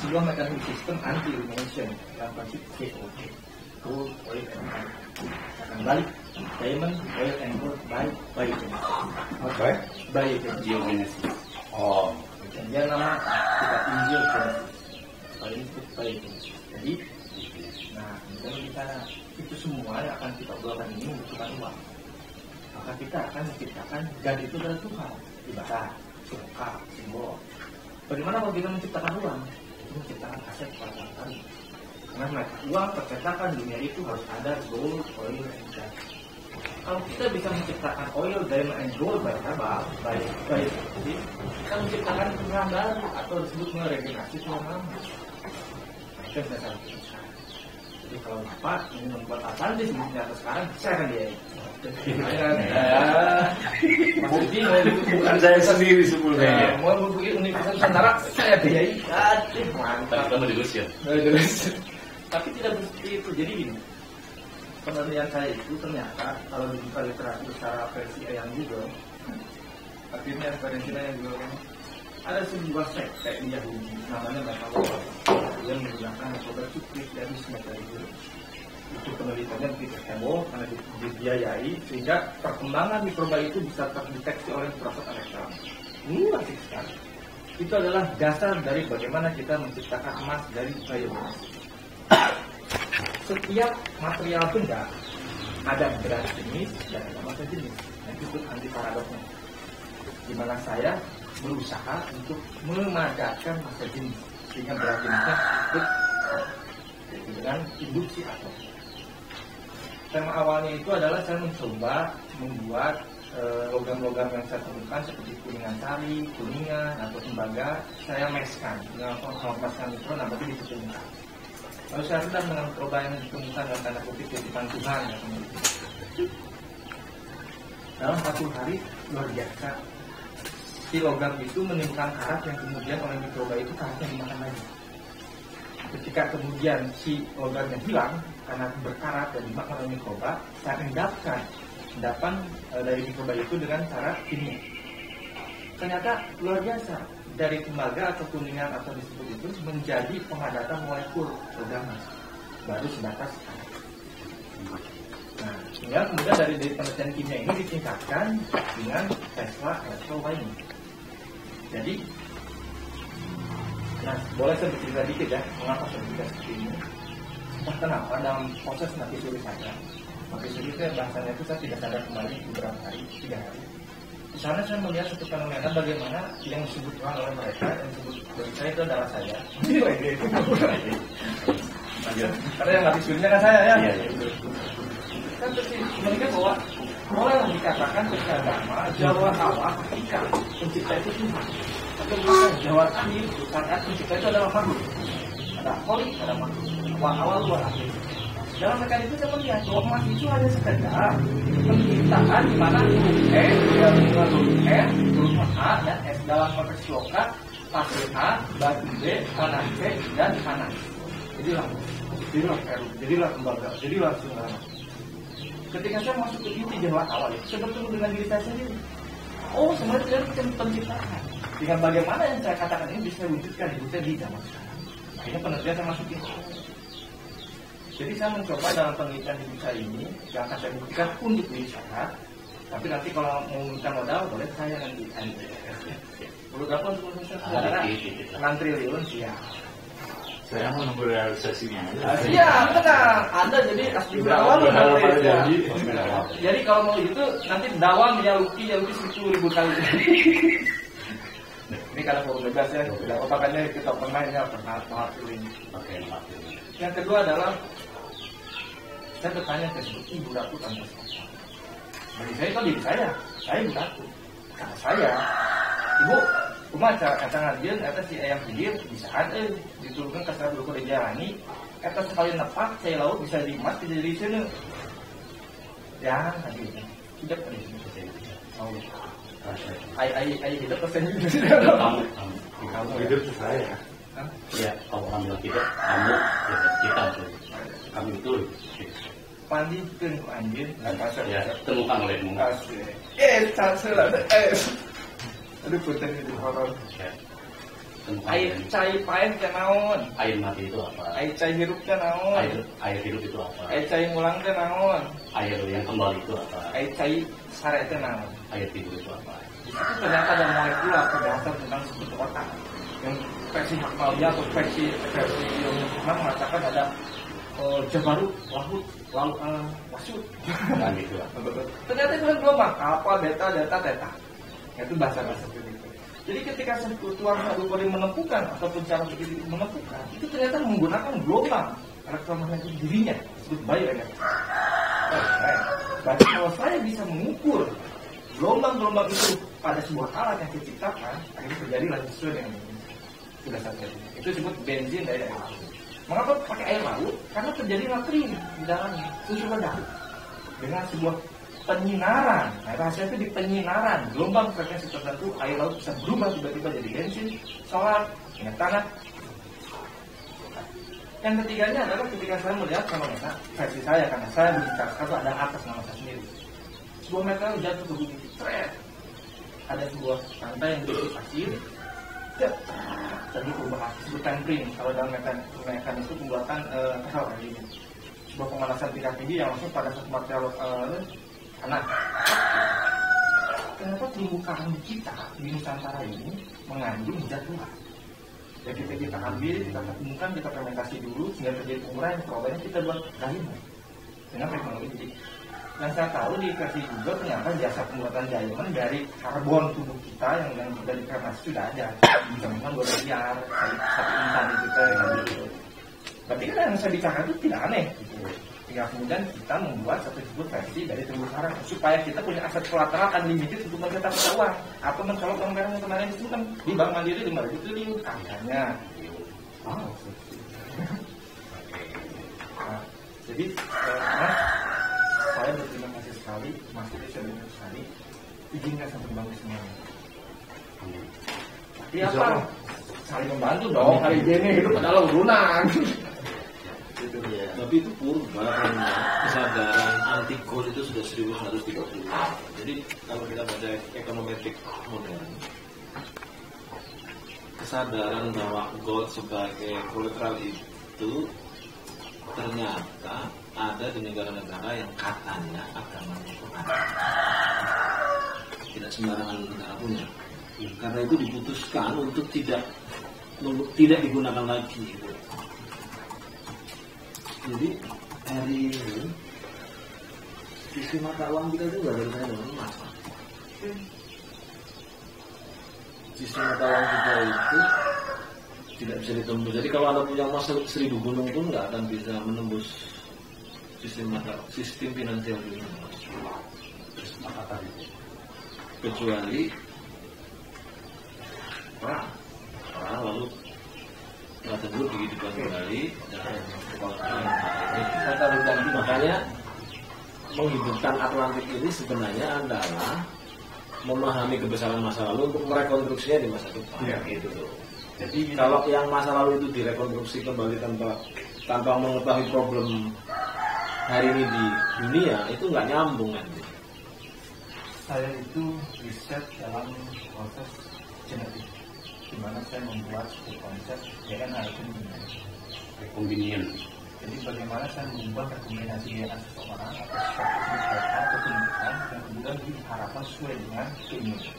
Sebuah mekanisme sistem anti-elimination dalam prinsip COD, Gold, Oil, and Gas. Akan balik, Diamond, Oil, and Gold by biogenesis. Oh, Dan dia nama kita angiogenesis. Biogenesis. Jadi, nah, kemudian kita itu semua yang akan kita obrolkan ini membutuhkan uang. Maka kita akan menciptakan God itu adalah Tuhan, ibadah, suka, simbol. Bagaimana kalau kita menciptakan uang? Menciptakan aset pada orang lain. Karena uang percetakan dunia itu harus ada gold, oil, and gas. Kalau kita bisa menciptakan oil, diamond, and gold baik, kita menciptakan Tuhan baru atau disebut meregenerasi Tuhan lama. Itu yang saya lakukan. Jadi kalau Bapak ingin membuat Atlantis di dunia sekarang, saya akan dia. Maksudnya Bukan saya sendiri sebelumnya. mau bikin Universitas Nusantara, saya biayai. Aduh, mantap. Kita mau diusir. Tapi tidak seperti itu. Jadi gini, penelitian saya itu ternyata kalau dibuka literatur secara versi yang Google, akhirnya referensinya yang Google ada sebuah sekte di Yahudi namanya Bakalor yang menggunakan metode sukris dari metode itu penelitiannya begitu heboh karena dibiayai sehingga perkembangan mikroba itu bisa terdeteksi oleh proses elektron. Asik sekali. Itu adalah dasar dari bagaimana kita menciptakan emas dari biomass. Setiap material benda ada berat jenis dan ada massa jenis. Nah, itu anti paradoksnya. Di mana saya berusaha untuk memadatkan massa jenis sehingga berat jenisnya ikut dengan induksi atom. Tema awalnya itu adalah saya mencoba membuat logam-logam yang saya temukan seperti kuningan sari, kuningan atau tembaga saya meskan dengan melepaskan mikron nanti ditemukan. Lalu saya sedang dengan mikroba yang ditemukan dalam tanda kutip titipan Tuhan ya, dalam 1 hari luar biasa si logam itu menimbulkan karat yang kemudian oleh mikroba itu karatnya dimakan lagi. Ketika kemudian si logamnya hilang karena berkarat dan dimakan oleh mikroba, saya endapkan endapan dari mikroba itu dengan cara kimia. Ternyata luar biasa, dari tembaga atau kuningan atau disebut itu menjadi pemadatan molekul logam baru sebatas karat. Nah, ya, kemudian dari penelitian kimia ini ditingkatkan dengan Tesla electrowinning. Jadi, nah, boleh saya bercerita dikit ya, mengapa saya bercerita seperti ini? Entah kenapa dalam proses mati suri saya, mati suri itu bahasanya itu saya tidak sadar kembali beberapa hari, 3 hari. Di sana saya melihat satu fenomena bagaimana yang disebut Tuhan oleh mereka, yang disebut bagi saya itu adalah saya. Karena yang mati surinya kan saya ya. Kan mereka bahwa bolehlah dikatakan secara agama Jawa awal ketika pencipta itu Tuhan. Tapi bukan Jawa akhir saat pencipta itu adalah makhluk. Ada holik, ada makhluk. Awal luar akhir. Dalam mekanisme itu saya melihat bahwa emas itu hanya sekedar penciptaan di mana huruf E, huruf N, huruf A dan S dalam konteks loka, pasir A, batu B, kanan B dan kanan. Jadilah tembaga, jadilah sungai. Ketika saya masuk ke inti Jawa awal itu, saya bertemu dengan diri saya sendiri. Oh, sebenarnya itu penciptaan. Dengan bagaimana yang saya katakan ini bisa wujudkan hidup saya di zaman sekarang. Akhirnya penelitian saya masukin. Jadi saya mencoba dalam penelitian hidup saya ini, yang akan saya buktikan untuk diri saya. Tapi nanti kalau mau minta modal, boleh saya nanti. Perlu berapa untuk saya? 6 triliun siap. Saya mau nunggu realisasinya. Iya, benar. Anda jadi asli berawal ya. Jadi kalau mau itu nanti dawam ya Luki 10.000 kali. Ini karena forum bebas ya. Tidak apa-apanya kita pemainnya pernah ini. Oke, yang kedua adalah saya bertanya ke ibu ratu tanpa sopan. Bagi saya itu diri saya ibu ratu. Kata saya, ibu Cuma eta ngajian eta si ayam hidir bisa ada diturunkan ke sana dulu dijalani. Eta sekali nepak cai laut bisa dimas tidak di sini. Ya, nanti tidak perlu. Oh, ai hidup pesan kamu Hidup itu saya. ya kalau orang bilang tidak kamu ya kita kami itu mandi kan anjir nggak pasar ya temukan olehmu salah aduh punten itu horor ya temukan air cai paen teh naon air mati itu apa air cai hirup teh naon air hidup itu apa air cai ngulang teh naon air yang kembali itu apa air cai sare teh naon air tidur itu apa itu ternyata ada molekula berdasar tentang struktur otak yang versi Hakmalia atau versi yang mengatakan ada Jabarut, laut, wasut. dan gitu lah Ternyata itu gelombang alfa, beta, delta, theta. Itu bahasa-bahasa itu. Jadi ketika sekutuan Hadupori menemukan ataupun cara begitu menemukan, itu ternyata menggunakan gelombang elektromagnetik dirinya, disebut bioenergi. Berarti kalau saya bisa mengukur gelombang-gelombang itu pada sebuah alat yang diciptakan, akhirnya terjadilah sesuai dengan ini. Sudah saja. Itu disebut benzin dari air laut. Mengapa pakai air laut? Karena terjadi natrium di dalamnya, unsur ledak dengan sebuah penyinaran. Nah, rahasia itu di penyinaran. Gelombang frekuensi tertentu air laut bisa berubah tiba-tiba jadi bensin, solar, minyak tanah. Yang ketiganya adalah ketika saya melihat fenomena versi saya, karena saya berbicara satu ada atas nama saya sendiri. Sebuah meteor jatuh ke bumi, ada sebuah pantai yang berisi pasir. Tadi perubahan disebut tempering kalau dalam mekanisme pembuatan pesawat ini sebuah pemanasan tingkat tinggi yang langsung pada satu material tanah. Ternyata terumbu karang kita di Nusantara ini mengandung zat tua. Jadi kita ambil, kita ketemukan, kita fermentasi dulu sehingga terjadi penguraian perubahannya kita buat diamond dengan teknologi jadi. Yang saya tahu di versi Google ternyata jasa pembuatan diamond dari karbon tubuh kita yang dari fermentasi sudah ada. Misalkan 2 miliar satu insan itu gitu. Tapi kan yang saya bicarakan itu tidak aneh. Gitu. Tinggal kemudian kita membuat satu disebut versi dari terumbu karang supaya kita punya aset kolateral unlimited untuk mencetak uang atau mencolok uang barang yang kemarin itu kan di Bank Mandiri 5.000 triliun kayaknya. Wow. Nah, jadi saya berterima kasih sekali, Mas Didi berterima sekali, izinkan sampai bangun semuanya. Tapi apa? Saling membantu dong. Hari ini hidup adalah urunan. Gitu ya. Tapi itu purba karena kesadaran anti gold itu sudah 1130. Jadi kalau kita baca ekonometrik modern, kesadaran bahwa gold sebagai kolateral itu ternyata ada di negara-negara yang katanya agamanya itu ada. Tidak sembarangan negara punya. Karena itu diputuskan untuk tidak digunakan lagi. Jadi hari ini sistem mata uang kita itu nggak berkaitan dengan emas. Sistem mata uang kita itu tidak bisa ditembus. Jadi kalau Anda punya emas 1000 gunung pun nggak akan bisa menembus sistem finansial dunia. Kecuali perang lalu tersebut dihidupkan kembali dan makanya menghidupkan Atlantik ini sebenarnya adalah memahami kebesaran masa lalu untuk merekonstruksinya di masa depan. Ya. Gitu loh. Jadi kalau yang masa lalu itu direkonstruksi kembali tanpa mengetahui problem hari ini di dunia itu nggak nyambung kan? Saya itu riset dalam proses genetik, di mana saya membuat sebuah konsep DNA rekombinien. Jadi bagaimana saya mengubah rekomendasi DNA seseorang atau suatu ketunjukan yang kemudian diharapkan sesuai dengan keinginan.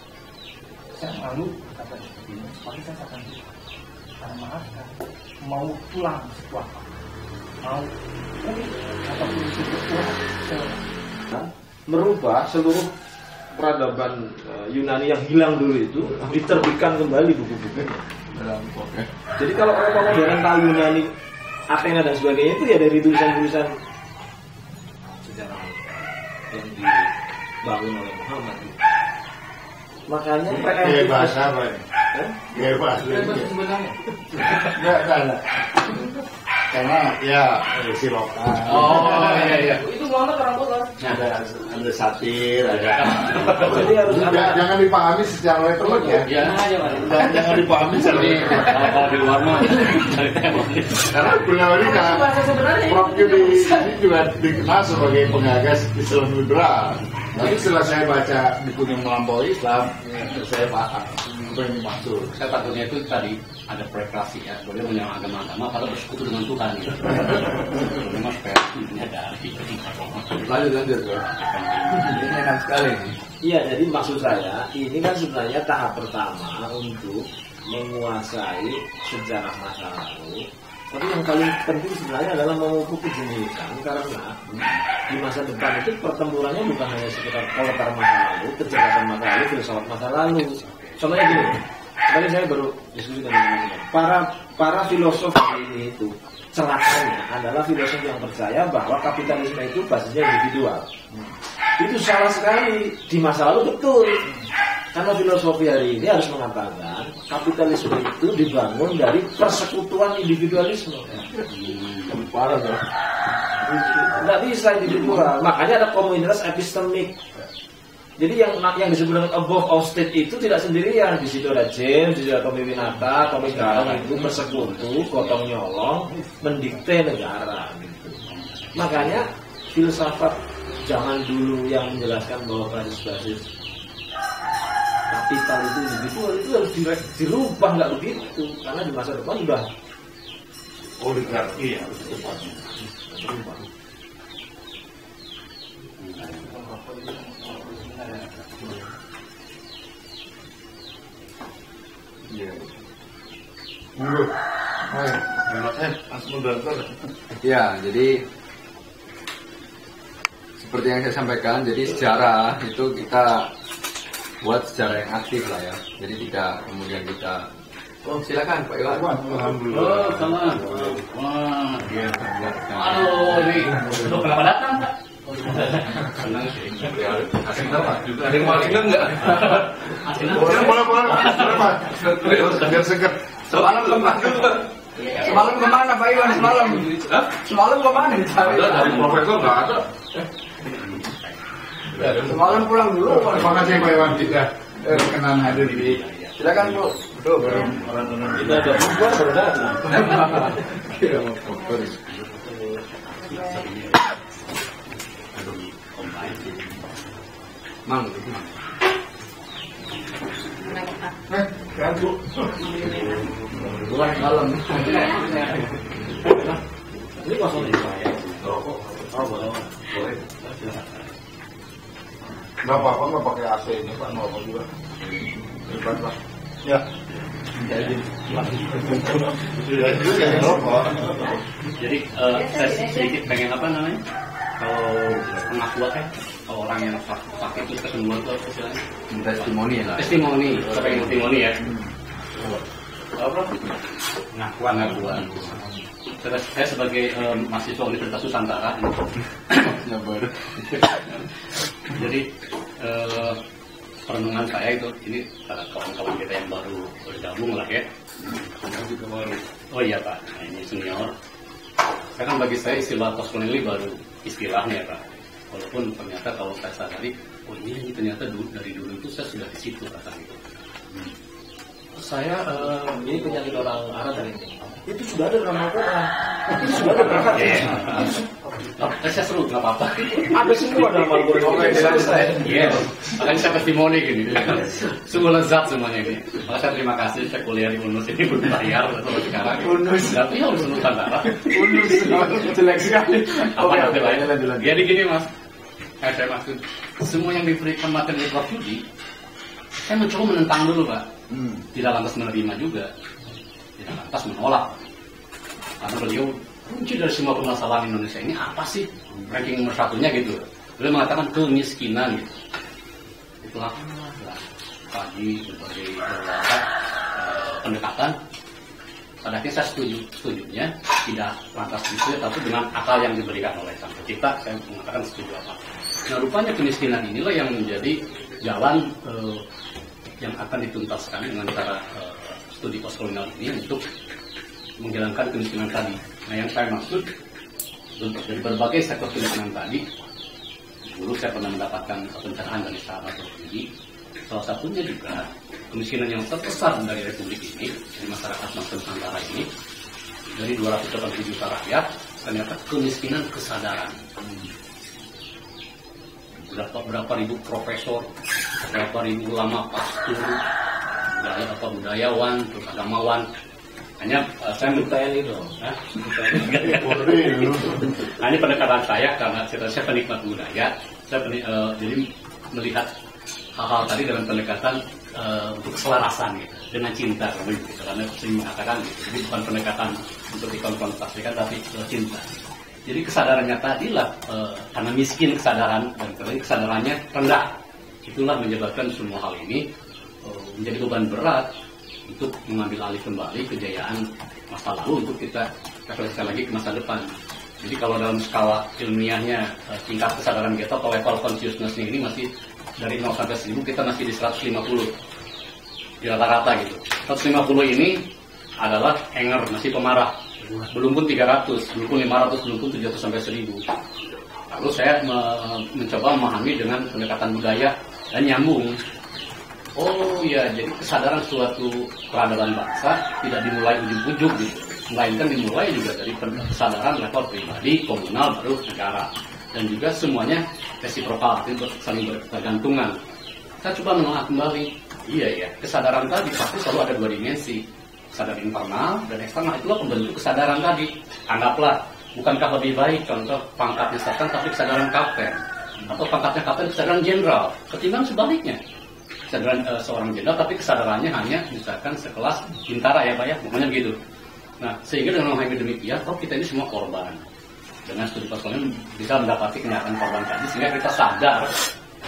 Saya malu kata seperti ini, tapi saya akan bisa. Karena maaf kan, mau pulang sebuah mau ataupun sebuah merubah seluruh peradaban Yunani yang hilang dulu itu diterbitkan kembali buku-bukunya. Jadi kalau orang modern tahu Yunani, Athena dan sebagainya itu ya dari tulisan-tulisan sejarah yang dibangun oleh Muhammad. Makanya bahasa apa ya? Bebas. sebenarnya. Enggak. Karena ya si lokal. Oh iya. Itu Muhammad orang Bogor. Ada satir, ada. Jadi harus ada. Jangan dipahami secara letterlock ya. Iya aja Pak. Jangan dipahami secara Kalau di luar mah cari teman. karena beliau ini kan Prof Yudi ini juga dikenal sebagai penggagas Islam liberal. Tapi setelah saya baca bukunya melampaui Islam, saya paham apa yang dimaksud. Saya takutnya itu tadi ada prekrasi ya, boleh menyerang agama-agama kalau bersekutu dengan Tuhan. Gitu. Memang supaya menyadari ketika Lanjut. Ini enak sekali nih. Iya, jadi maksud saya ini kan sebenarnya tahap pertama untuk menguasai sejarah masa lalu. Tapi yang paling penting sebenarnya adalah memupuk kejumitan karena di masa depan itu pertempurannya bukan hanya sekitar koletar masa lalu, kecerdasan masa lalu, filsafat masa lalu. Contohnya gini, tadi saya baru diskusi dengan teman-teman. Para filosof hari ini itu celakanya adalah filosof yang percaya bahwa kapitalisme itu basisnya individual. Itu salah sekali. Di masa lalu betul. Karena filosofi hari ini harus mengatakan kapitalisme itu dibangun dari persekutuan individualisme. Parah ya. Tidak bisa individual. Makanya ada komunitas epistemik. Jadi yang disebut dengan above of state itu tidak sendirian. Di situ ada James, di situ ada Tommy Winata, Tommy Garang itu bersekutu, gotong nyolong, mendikte negara. Gitu. Makanya filsafat zaman dulu yang menjelaskan bahwa basis-basis kapital itu individual itu harus dirubah, nggak begitu. Karena di masa depan sudah Oligarki ya tepatnya. Ya, jadi seperti yang saya sampaikan, jadi sejarah itu kita buat sejarah yang aktif lah ya. Jadi tidak kemudian kita silakan Pak Iwan. Oh, sama. Wah, dia. Halo, ini. Lu kenapa datang, Pak? Senang sih. Asing apa? Juga ada yang mau ingat enggak? Asing apa? Boleh Pak. Biar seger. Semalam kemana Pak Iwan semalam? Semalam kemana? Dari profesor enggak ada. Semalam pulang dulu. Terima kasih Pak Iwan kita berkenan hadir di. Silakan Bu. Tuh, kita ada bubar baru datang. Mang. Ganggu. Bulan malam. Ini kosong di saya. Oh, boleh. Nggak apa-apa, nggak pakai AC ini Pak, nggak apa juga. Hebat lah. Ya. Jadi saya sedikit pengen apa namanya? Kalau pengakuan kalau orang yang pakai itu kesembuhan itu apa istilahnya? Testimoni lah. Testimoni, saya pengen testimoni ya. Apa? Pengakuan. Saya sebagai mahasiswa Universitas Nusantara, jadi perenungan saya itu ini para kawan-kawan kita yang baru bergabung lah ya. Juga baru. Oh iya Pak, nah, ini senior. Karena bagi saya istilah postkolonial baru istilahnya Pak. Walaupun ternyata kalau saya sadari, oh ini ternyata dari dulu itu saya sudah di situ rasanya itu. Saya ini penyakit orang Arab dari ini. Itu sudah ada dalam Al-Quran. Itu sudah ada dalam hadis. Saya seru, nggak apa-apa. Ada semua dalam Al-Quran. Oke, selesai. Iya, makanya saya testimoni gini. Semua lezat semuanya ini. Maka saya terima kasih saya kuliah di UNUS ini berbayar sampai sekarang. UNUS, tapi harus Nusantara. UNUS, jelek sekali. Apa nanti lain? Jadi gini Mas, saya maksud semua yang diberikan materi Prof Yudi, saya mencoba menentang dulu Pak. Tidak lantas menerima juga. Tidak lantas menolak. Karena beliau kunci dari semua permasalahan Indonesia ini apa sih? Ranking nomor satunya gitu. Beliau mengatakan kemiskinan gitu. Itulah bagi berbagai pendekatan. Pada akhirnya saya setujunya tidak lantas gitu, tapi dengan akal yang diberikan oleh Sang Pencipta, saya mengatakan setuju apa. Nah rupanya kemiskinan inilah yang menjadi jalan yang akan dituntaskan dengan cara studi postkolonial ini untuk menghilangkan kemiskinan tadi. Nah, yang saya maksud dari berbagai sektor kemiskinan tadi, dulu saya pernah mendapatkan pencerahan dari sahabat tertinggi. Salah satunya juga kemiskinan yang terbesar dari Republik ini, dari masyarakat Nusantara ini, dari 280 juta rakyat, ternyata kemiskinan kesadaran. Berapa ribu profesor, berapa ribu ulama, pastor, budayawan, terus agamawan. Hanya saya TNI dong. Nah, ini pendekatan saya karena saya penikmat budaya. Saya jadi melihat hal-hal tadi dengan pendekatan untuk keselarasan gitu, dengan cinta gitu. Karena sering mengatakan gitu. Jadi bukan pendekatan untuk dikonfrontasikan tapi cinta. Jadi kesadarannya tadi lah karena miskin kesadaran dan karena kesadarannya rendah, itulah menyebabkan semua hal ini menjadi beban berat untuk mengambil alih kembali kejayaan masa lalu untuk kita refleksikan lagi ke masa depan. Jadi kalau dalam skala ilmiahnya tingkat kesadaran kita atau level consciousness ini masih dari 0 sampai 1000 kita masih di 150 di rata-rata gitu. 150 ini adalah anger, masih pemarah. Belum pun 300, belum pun 500, belum pun 700 sampai 1000. Lalu saya mencoba memahami dengan pendekatan budaya dan nyambung. Oh iya, jadi kesadaran suatu peradaban bangsa tidak dimulai ujug-ujug gitu, melainkan dimulai juga dari kesadaran level pribadi, komunal, baru negara, dan juga semuanya resiprokal, itu saling bergantungan. Saya coba menolak kembali, iya ya, kesadaran tadi pasti selalu ada 2 dimensi, kesadaran internal dan eksternal. Itulah pembentuk kesadaran tadi. Anggaplah, bukankah lebih baik contoh pangkatnya sersan tapi kesadaran kapten, atau pangkatnya kapten kesadaran jenderal, ketimbang sebaliknya. Kesadaran seorang jenderal tapi kesadarannya hanya misalkan sekelas bintara ya Pak ya, pokoknya begitu. Nah, sehingga dengan memahami demikian, kita ini semua korban. Dengan studi postkolonial bisa mendapati kenyataan korban tadi, sehingga kita sadar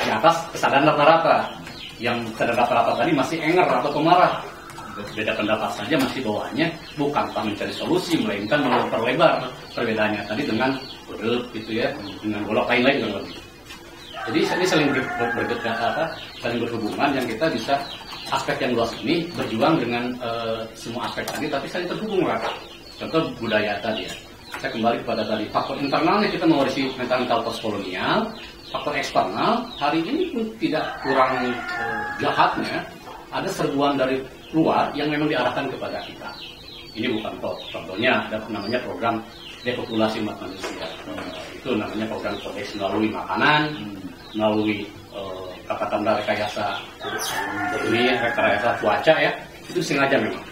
di atas kesadaran rata-rata. Yang kesadaran rata-rata tadi masih anger atau pemarah. Beda pendapat saja masih bawaannya bukanlah mencari solusi, melainkan memperlebar perbedaannya tadi dengan gitu ya, dengan golok lain-lain dengan lebih. Jadi ini saling saling berhubungan yang kita bisa aspek yang luas ini berjuang dengan semua aspek tadi, tapi saling terhubung rata. Contoh budaya tadi ya. Saya kembali kepada tadi faktor internalnya kita mewarisi mental postkolonial, faktor eksternal hari ini pun tidak kurang jahatnya ada serbuan dari luar yang memang diarahkan kepada kita. Ini bukan contohnya ada namanya program depopulasi umat manusia. Itu namanya program kodeks melalui makanan, melalui katakanlah rekayasa cuaca ya, itu sengaja memang,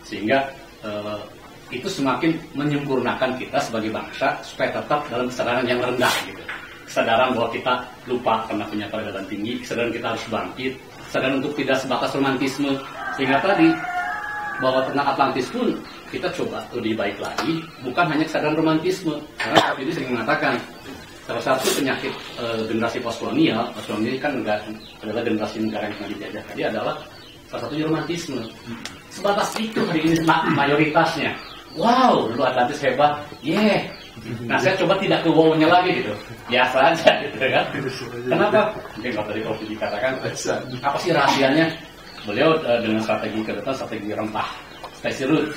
sehingga itu semakin menyempurnakan kita sebagai bangsa supaya tetap dalam kesadaran yang rendah gitu, kesadaran bahwa kita lupa karena punya peradaban tinggi, kesadaran kita harus bangkit, kesadaran untuk tidak sebatas romantisme, sehingga tadi bahwa tentang Atlantis pun kita coba lebih baik lagi, bukan hanya kesadaran romantisme, karena saat ini sering mengatakan salah satu penyakit generasi postkolonial ini kan adalah generasi negara yang pernah dijajah tadi adalah salah satunya romantisme. Sebatas itu hari ini mayoritasnya. Wow, dulu Atlantis hebat, Nah saya coba tidak ke wow-nya lagi gitu, biasa aja gitu kan. Kenapa? Mungkin kalau tadi Prof dikatakan, apa sih rahasianya? Beliau dengan strategi ke depan, strategi rempah, spicy root.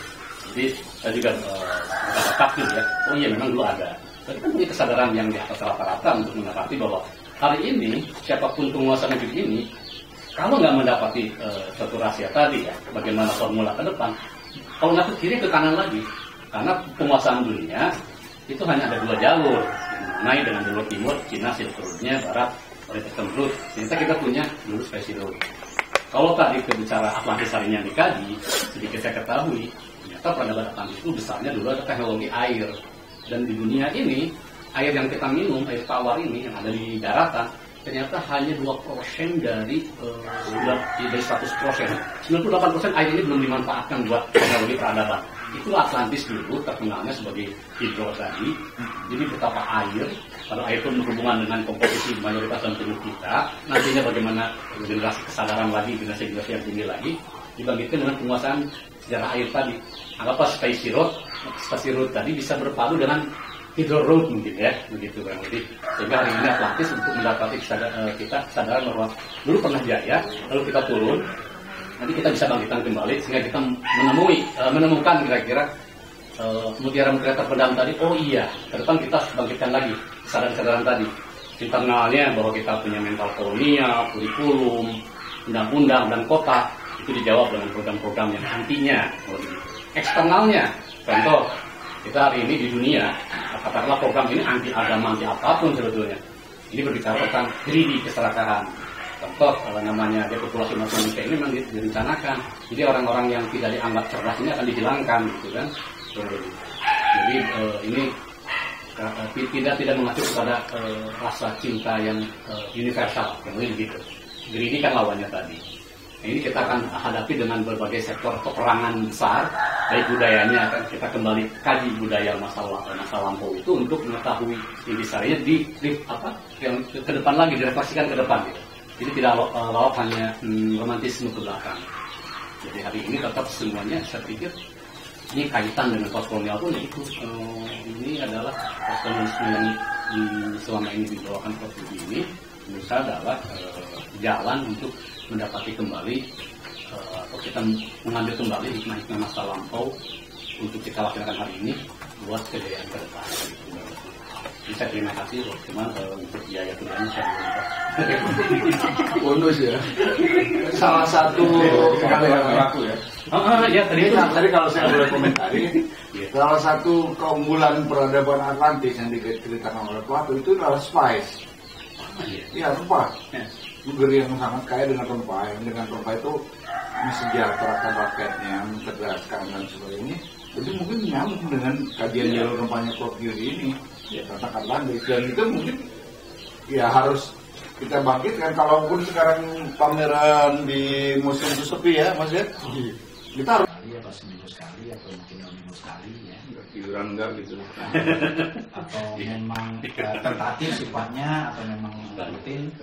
Jadi saya juga berkata gitu ya. Oh iya memang dulu ada. Tapi kan punya kesadaran yang di atas rata-rata untuk mendapati bahwa hari ini siapapun penguasa negeri ini kalau nggak mendapati suatu rahasia tadi ya, bagaimana formula ke depan, kalau nggak ke kiri ke kanan lagi, karena penguasaan dunia itu hanya ada 2 jalur, mengenai dengan jalur timur, Cina Silk Road-nya, barat Bretton Road. Ternyata kita punya dulu Spice Road. Kalau tadi bicara Atlantis hari ini yang dikaji, sedikit saya ketahui, ternyata peradaban Atlantis itu besarnya dulu ada teknologi air. Dan di dunia ini, air yang kita minum, air tawar ini yang ada di daratan, ternyata hanya 2% dari 100%. 98% air ini belum dimanfaatkan buat teknologi peradaban. Itu Atlantis dulu terkenalnya sebagai hidro tadi. Jadi betapa air, kalau air itu berhubungan dengan komposisi mayoritas dalam tubuh kita, nantinya bagaimana generasi kesadaran lagi, generasi yang tinggi lagi, dibangkitkan dengan penguasaan sejarah air tadi. Anggaplah Spice Road tadi bisa berpadu dengan Middle road mungkin ya, begitu kurang lebih. Sehingga hari ini Atlantis untuk mendapati kita kesadaran bahwa dulu pernah jaya, lalu kita turun, nanti kita bisa bangkitkan kembali sehingga kita menemukan kira-kira mutiara-mutiara terpendam tadi. Oh iya, ke depan kita bangkitkan lagi kesadaran-kesadaran tadi. Internalnya bahwa kita punya mental kolonial, kurikulum, undang-undang dan kota itu dijawab dengan program-program yang nantinya. Eksternalnya, contoh kita hari ini di dunia, katakanlah program ini anti agama, anti apapun sebetulnya. Ini berbicara tentang greedy, keserakahan. Contoh kalau namanya depopulasi manusia ini memang direncanakan. Jadi orang-orang yang tidak dianggap cerdas ini akan dihilangkan, gitu kan? Jadi ini tidak mengacu kepada rasa cinta yang universal, yang begitu. Greedy kan lawannya tadi. Nah, ini kita akan hadapi dengan berbagai sektor peperangan besar, baik budayanya akan kita kembali kaji budaya masa lampau itu untuk mengetahui intisarinya yang ke depan lagi, direfleksikan ke depan gitu. Jadi tidak lawak hanya romantisme ke belakang. Jadi hari ini tetap semuanya saya pikir ini kaitan dengan postkolonial pun itu ini adalah postkolonialisme yang selama ini dibawakan seperti ini menurut saya adalah jalan untuk mendapati kembali atau kita mengambil kembali hikmah-hikmah masa lampau untuk kita lakukan hari ini buat kejayaan ke depan. Jadi saya terima kasih loh, cuman untuk biaya kuliahnya saya bonus ya. Salah satu kalau aku ya. Ya Tadi kalau saya boleh komentari, salah satu keunggulan peradaban Atlantis yang diceritakan oleh Plato itu adalah spice. Iya, rempah. Negeri yang sangat kaya dengan rempah, yang dengan rempah itu mensejahterakan rakyatnya, mencerdaskan dan sebagainya. Jadi mungkin nyambung dengan kajian jalur rempahnya Prof. Yudi ini, ya katakan Atlantis. Dan itu mungkin ya harus kita bangkitkan. Kalaupun sekarang pameran di museum itu sepi ya, Mas ya. Kita harus apa seminggu sekali atau mungkin 2 minggu sekali ya, iuran enggak gitu. atau memang tentatif sifatnya atau memang rutin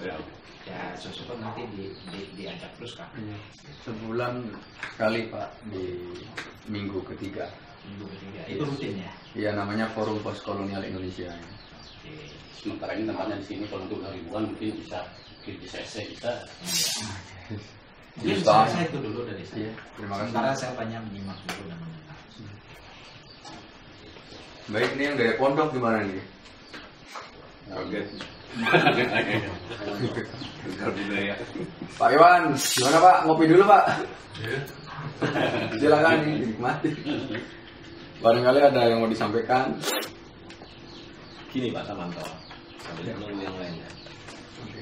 ya sesuatu nanti diajak terus kan. Sebulan sekali Pak di minggu ketiga. Minggu ketiga itu rutin ya. Iya, namanya Forum Postkolonial Indonesia. Oke. sementara ini tempatnya di sini kalau untuk ribuan mungkin bisa di CC bisa. Mungkin saya itu dulu dari saya. Terima kasih. Sementara saya banyak menyimak dulu dan mendengar. Baik, ini yang dari pondok gimana nih? Oke. Budaya. Pak Iwan, gimana Pak? Ngopi dulu Pak. Silakan nih, dinikmati. Barangkali ada yang mau disampaikan. Gini Pak Samanto, sambil menunggu yang lainnya.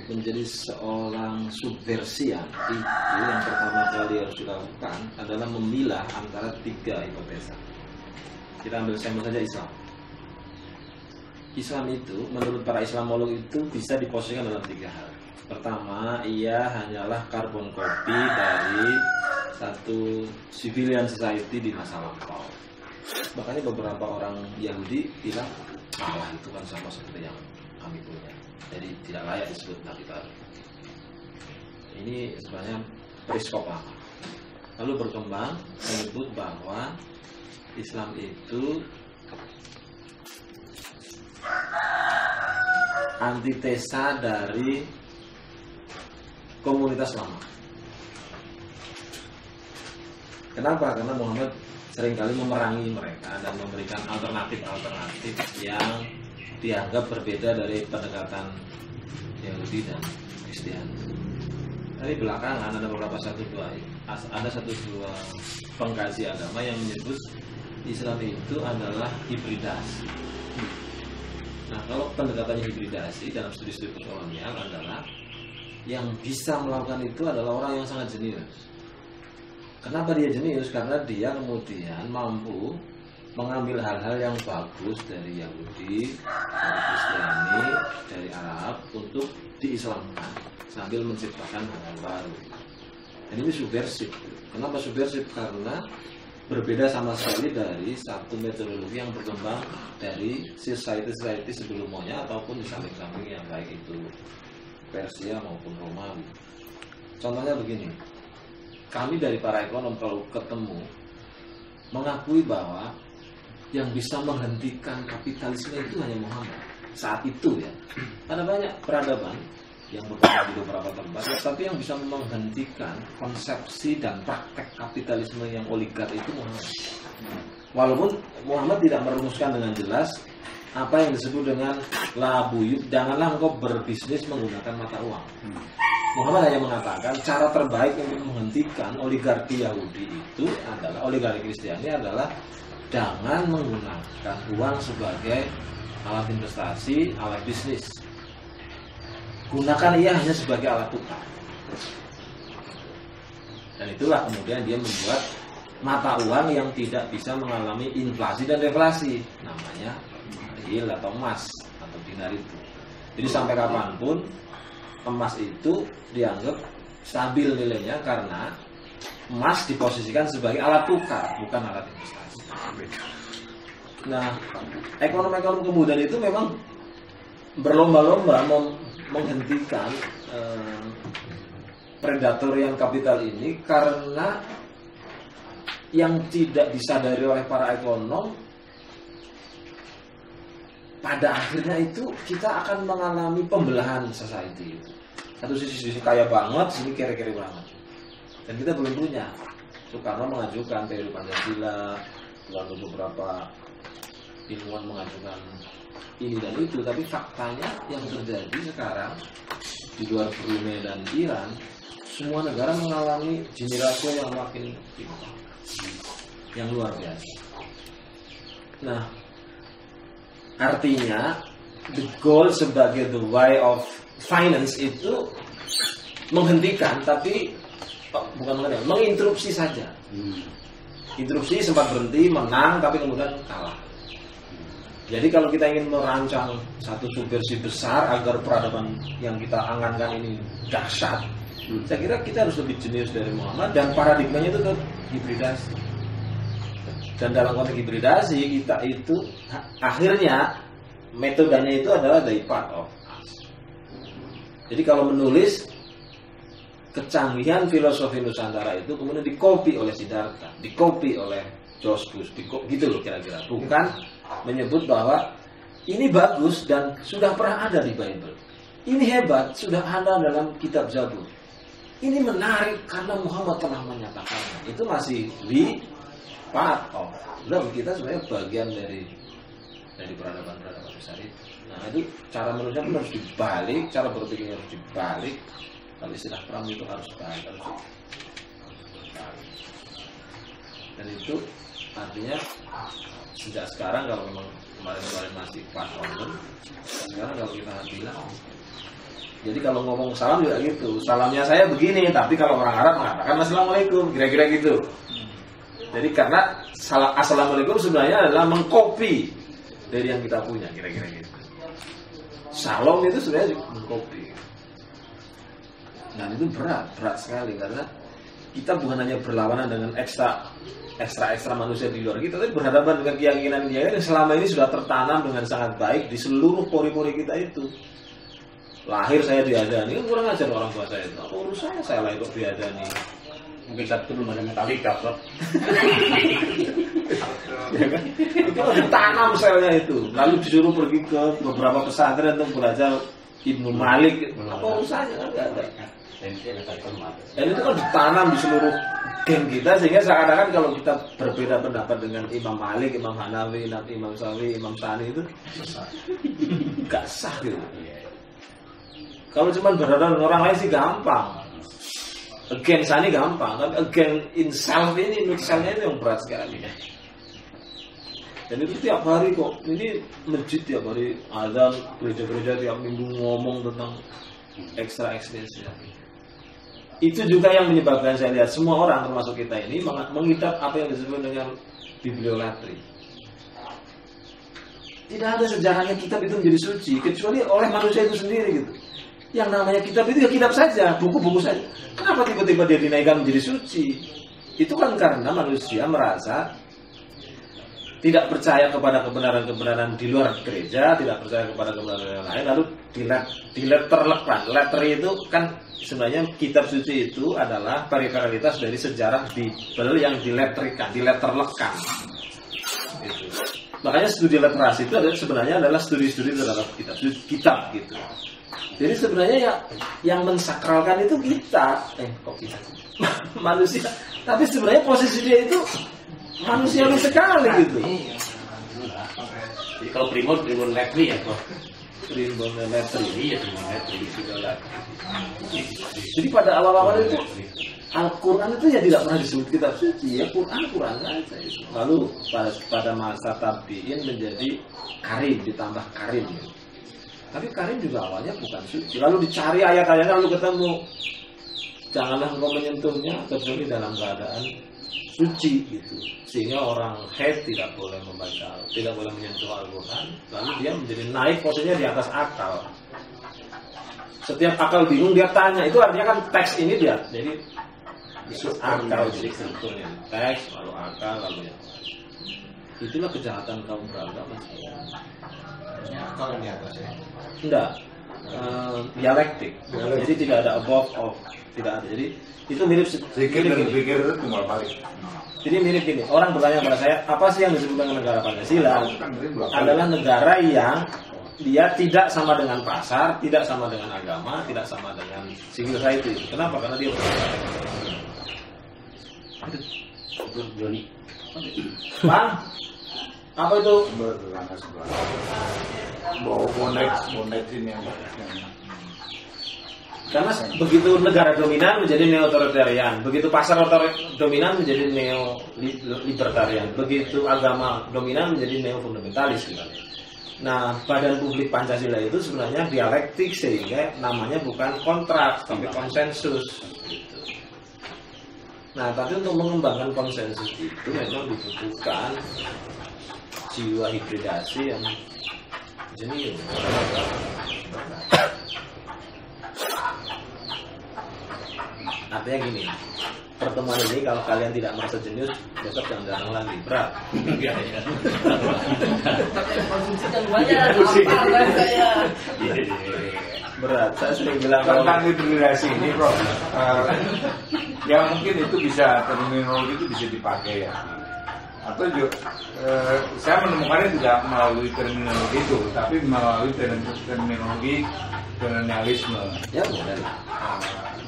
Menjadi seorang subversian itu yang pertama kali harus dilakukan adalah memilah antara 3 hipotesa. Kita ambil sampel saja Islam. Islam itu menurut para Islamolog itu bisa diposisikan dalam 3 hal. Pertama, ia hanyalah karbon kopi dari satu civilian society di masa lampau. Makanya beberapa orang Yahudi bilang bahwa itu kan sama seperti yang kami punya, jadi tidak layak disebut Nabi Baru. Ini sebenarnya periskop lama. Lalu berkembang menyebut bahwa Islam itu antitesa dari komunitas lama. Kenapa? Karena Muhammad seringkali memerangi mereka dan memberikan alternatif-alternatif yang dianggap berbeda dari pendekatan Yahudi dan Kristiani. Tapi belakangan ada satu dua pengkaji agama yang menyebut Islam itu adalah hibridasi. Nah, kalau pendekatannya hibridasi dalam studi-studi postkolonial adalah yang bisa melakukan itu adalah orang yang sangat jenius. Kenapa dia jenius? Karena dia kemudian mampu mengambil hal-hal yang bagus dari Yahudi, dari Kristiani, dari Arab untuk diislamkan sambil menciptakan hal baru. Dan ini subversif. Kenapa subversif? Karena berbeda sama sekali dari satu metodologi yang berkembang dari society sebelumnya ataupun di samping-samping yang baik itu Persia maupun Romawi. Contohnya begini, kami dari para ekonom kalau ketemu mengakui bahwa yang bisa menghentikan kapitalisme itu hanya Muhammad saat itu ya. Ada banyak peradaban yang berkembang di beberapa tempat, ya, tapi yang bisa menghentikan konsepsi dan praktek kapitalisme yang oligark itu Muhammad. Walaupun Muhammad tidak merumuskan dengan jelas apa yang disebut dengan la buyut, janganlah engkau berbisnis menggunakan mata uang. Muhammad hanya mengatakan cara terbaik untuk menghentikan oligarki Yahudi itu adalah, oligarki Kristiani adalah jangan menggunakan uang sebagai alat investasi, alat bisnis. Gunakan ia hanya sebagai alat tukar. Dan itulah kemudian dia membuat mata uang yang tidak bisa mengalami inflasi dan deflasi, namanya rial atau emas atau dinar itu. Jadi sampai kapanpun emas itu dianggap stabil nilainya karena emas diposisikan sebagai alat tukar, bukan alat investasi. Nah, ekonomi-ekonomi kemudian itu memang berlomba-lomba menghentikan predatorian kapital ini karena yang tidak disadari oleh para ekonom, pada akhirnya itu kita akan mengalami pembelahan society. Satu sisi kaya banget, sini kere-kere banget. Dan kita belum punya. Soekarno mengajukan teori Pancasila, lalu beberapa ilmuwan mengajukan ini dan itu, tapi faktanya yang terjadi sekarang di luar Brunei dan Iran, semua negara mengalami generasi yang makin timpang, yang luar biasa. Nah, artinya the goal sebagai the way of finance itu menghentikan, tapi bukan menghentikan, menginterupsi saja. Interupsi sempat berhenti, menang, tapi kemudian kalah. Jadi kalau kita ingin merancang satu subversi besar agar peradaban yang kita angankan ini dahsyat, saya kira kita harus lebih jenius dari Muhammad, dan paradigmanya itu ke hibridasi. Dan dalam konteks hibridasi kita itu akhirnya metodenya itu adalah the part of us. Jadi kalau menulis, kecanggihan filosofi Nusantara itu kemudian dikopi oleh Siddhartha, dikopi oleh George Bush, gitu loh kira-kira. Bukan menyebut bahwa ini bagus dan sudah pernah ada di Bible. Ini hebat, sudah ada dalam kitab Zabur. Ini menarik karena Muhammad telah menyatakannya. Itu masih di part of. Belum, kita sebenarnya bagian dari peradaban-peradaban besar itu. Nah, itu cara manusia pun harus dibalik, cara berpikirnya harus dibalik. Kalau istilah perang itu harus balik, dan itu artinya sejak sekarang, kalau memang kemarin-kemarin masih pas order, sekarang kalau kita bilang, jadi kalau ngomong salam juga gitu, salamnya saya begini, tapi kalau orang Arab mengatakan assalamualaikum, kira-kira gitu. Jadi karena assalamualaikum sebenarnya adalah mengkopi dari yang kita punya, kira-kira gitu. Salam itu sebenarnya mengkopi. Dan itu berat sekali, karena kita bukan hanya berlawanan dengan ekstra manusia di luar kita, tapi berhadapan dengan keyakinan yang selama ini sudah tertanam dengan sangat baik di seluruh pori-pori kita itu. Lahir saya diadani, kan kurang ajar orang tua saya itu. Apa urusannya saya lahir kok diadani? Mungkin satu belum ada Metallica, bro. Ya kan? Itu ditanam selnya itu. Lalu disuruh pergi ke beberapa pesantren untuk belajar Ibnu Malik. Apa urusannya? Kan nggak ada. Dan itu kan ditanam di seluruh gen kita, sehingga seakan-akan kalau kita berbeda pendapat dengan Imam Malik, Imam Hanafi, Imam Syafi'i, Imam Sani itu gak sah gitu. Kalau cuma berhadapan dengan orang lain sih gampang, against Sani gampang, tapi against inself ini, misalnya itu yang berat sekali. Dan itu tiap hari kok, ini masjid tiap hari azan, gereja-gereja tiap minggu ngomong tentang ekstra eksistensial. Itu juga yang menyebabkan saya lihat semua orang termasuk kita ini mengidap apa yang disebut dengan bibliolatri. Tidak ada sejarahnya kitab itu menjadi suci kecuali oleh manusia itu sendiri gitu. Yang namanya kitab itu ya kitab saja, buku-buku saja. Kenapa tiba-tiba dia dinaikkan menjadi suci? Itu kan karena manusia merasa tidak percaya kepada kebenaran-kebenaran di luar gereja, tidak percaya kepada kebenaran yang lain, lalu diletterlekan. Letter itu kan sebenarnya kitab suci itu adalah peripheralitas dari sejarah Bible yang diletterlekan. Gitu. Makanya studi literasi itu sebenarnya adalah studi-studi terhadap kitab gitu. Jadi sebenarnya ya yang mensakralkan itu kita, manusia. Tapi sebenarnya posisi dia itu manusiawi sekali gitu. Jadi kalau primbon letri ya kok. Primbon letri. Iya, primbon letri segala. Jadi pada awal-awal itu Al-Quran itu ya tidak pernah disebut kitab suci, ya Quran saja. Lalu pada masa tabi'in menjadi karim, ditambah karim. Tapi karim juga awalnya bukan suci. Lalu dicari ayat-ayatnya lalu ketemu. Janganlah engkau menyentuhnya kecuali dalam keadaan suci gitu. Sehingga orang haid tidak boleh membaca, tidak boleh menyentuh Al-Quran. Lalu dia menjadi naik posisinya di atas akal. Setiap akal bingung dia tanya, itu artinya kan teks ini dia. Jadi akal jadi sebetulnya teks, lalu akal, lalu yang lain. Itulah kejahatan kaum beragama. Akal di atas ya. Enggak, dialektik. Jadi tidak ada above of, tidak ada. Jadi itu mirip Zikir dan pikir itu tunggal balik. Jadi mirip ini. Orang bertanya pada saya, apa sih yang disebut dengan negara Pancasila? Adalah negara yang dia tidak sama dengan pasar, tidak sama dengan agama, tidak sama dengan civil society. Kenapa? Karena dia Joni. Bang, apa itu? Berlangkah sebelah. Bawa bonek ini yang Karena begitu negara dominan menjadi neo-authoritarian, begitu pasar dominan menjadi neo-libertarian, begitu agama dominan menjadi neo-fundamentalis gitu. Nah, badan publik Pancasila itu sebenarnya dialektik sehingga namanya bukan kontrak, tapi konsensus. Gitu. Nah, tapi untuk mengembangkan konsensus itu memang dibutuhkan jiwa hibridasi yang jenius. Artinya gini, pertemuan ini kalau kalian tidak merasa jenius, besok jangan datang lagi, berat. Iya, iya. Konsumsi yang banyak, saya. Berat. Saya sering bilang tentang hibridasi ini, Bro. Ya mungkin itu bisa terminologi itu bisa dipakai ya. Atau juga saya menemukannya tidak melalui terminologi itu, tapi melalui terminologi kolonialisme. ya boleh.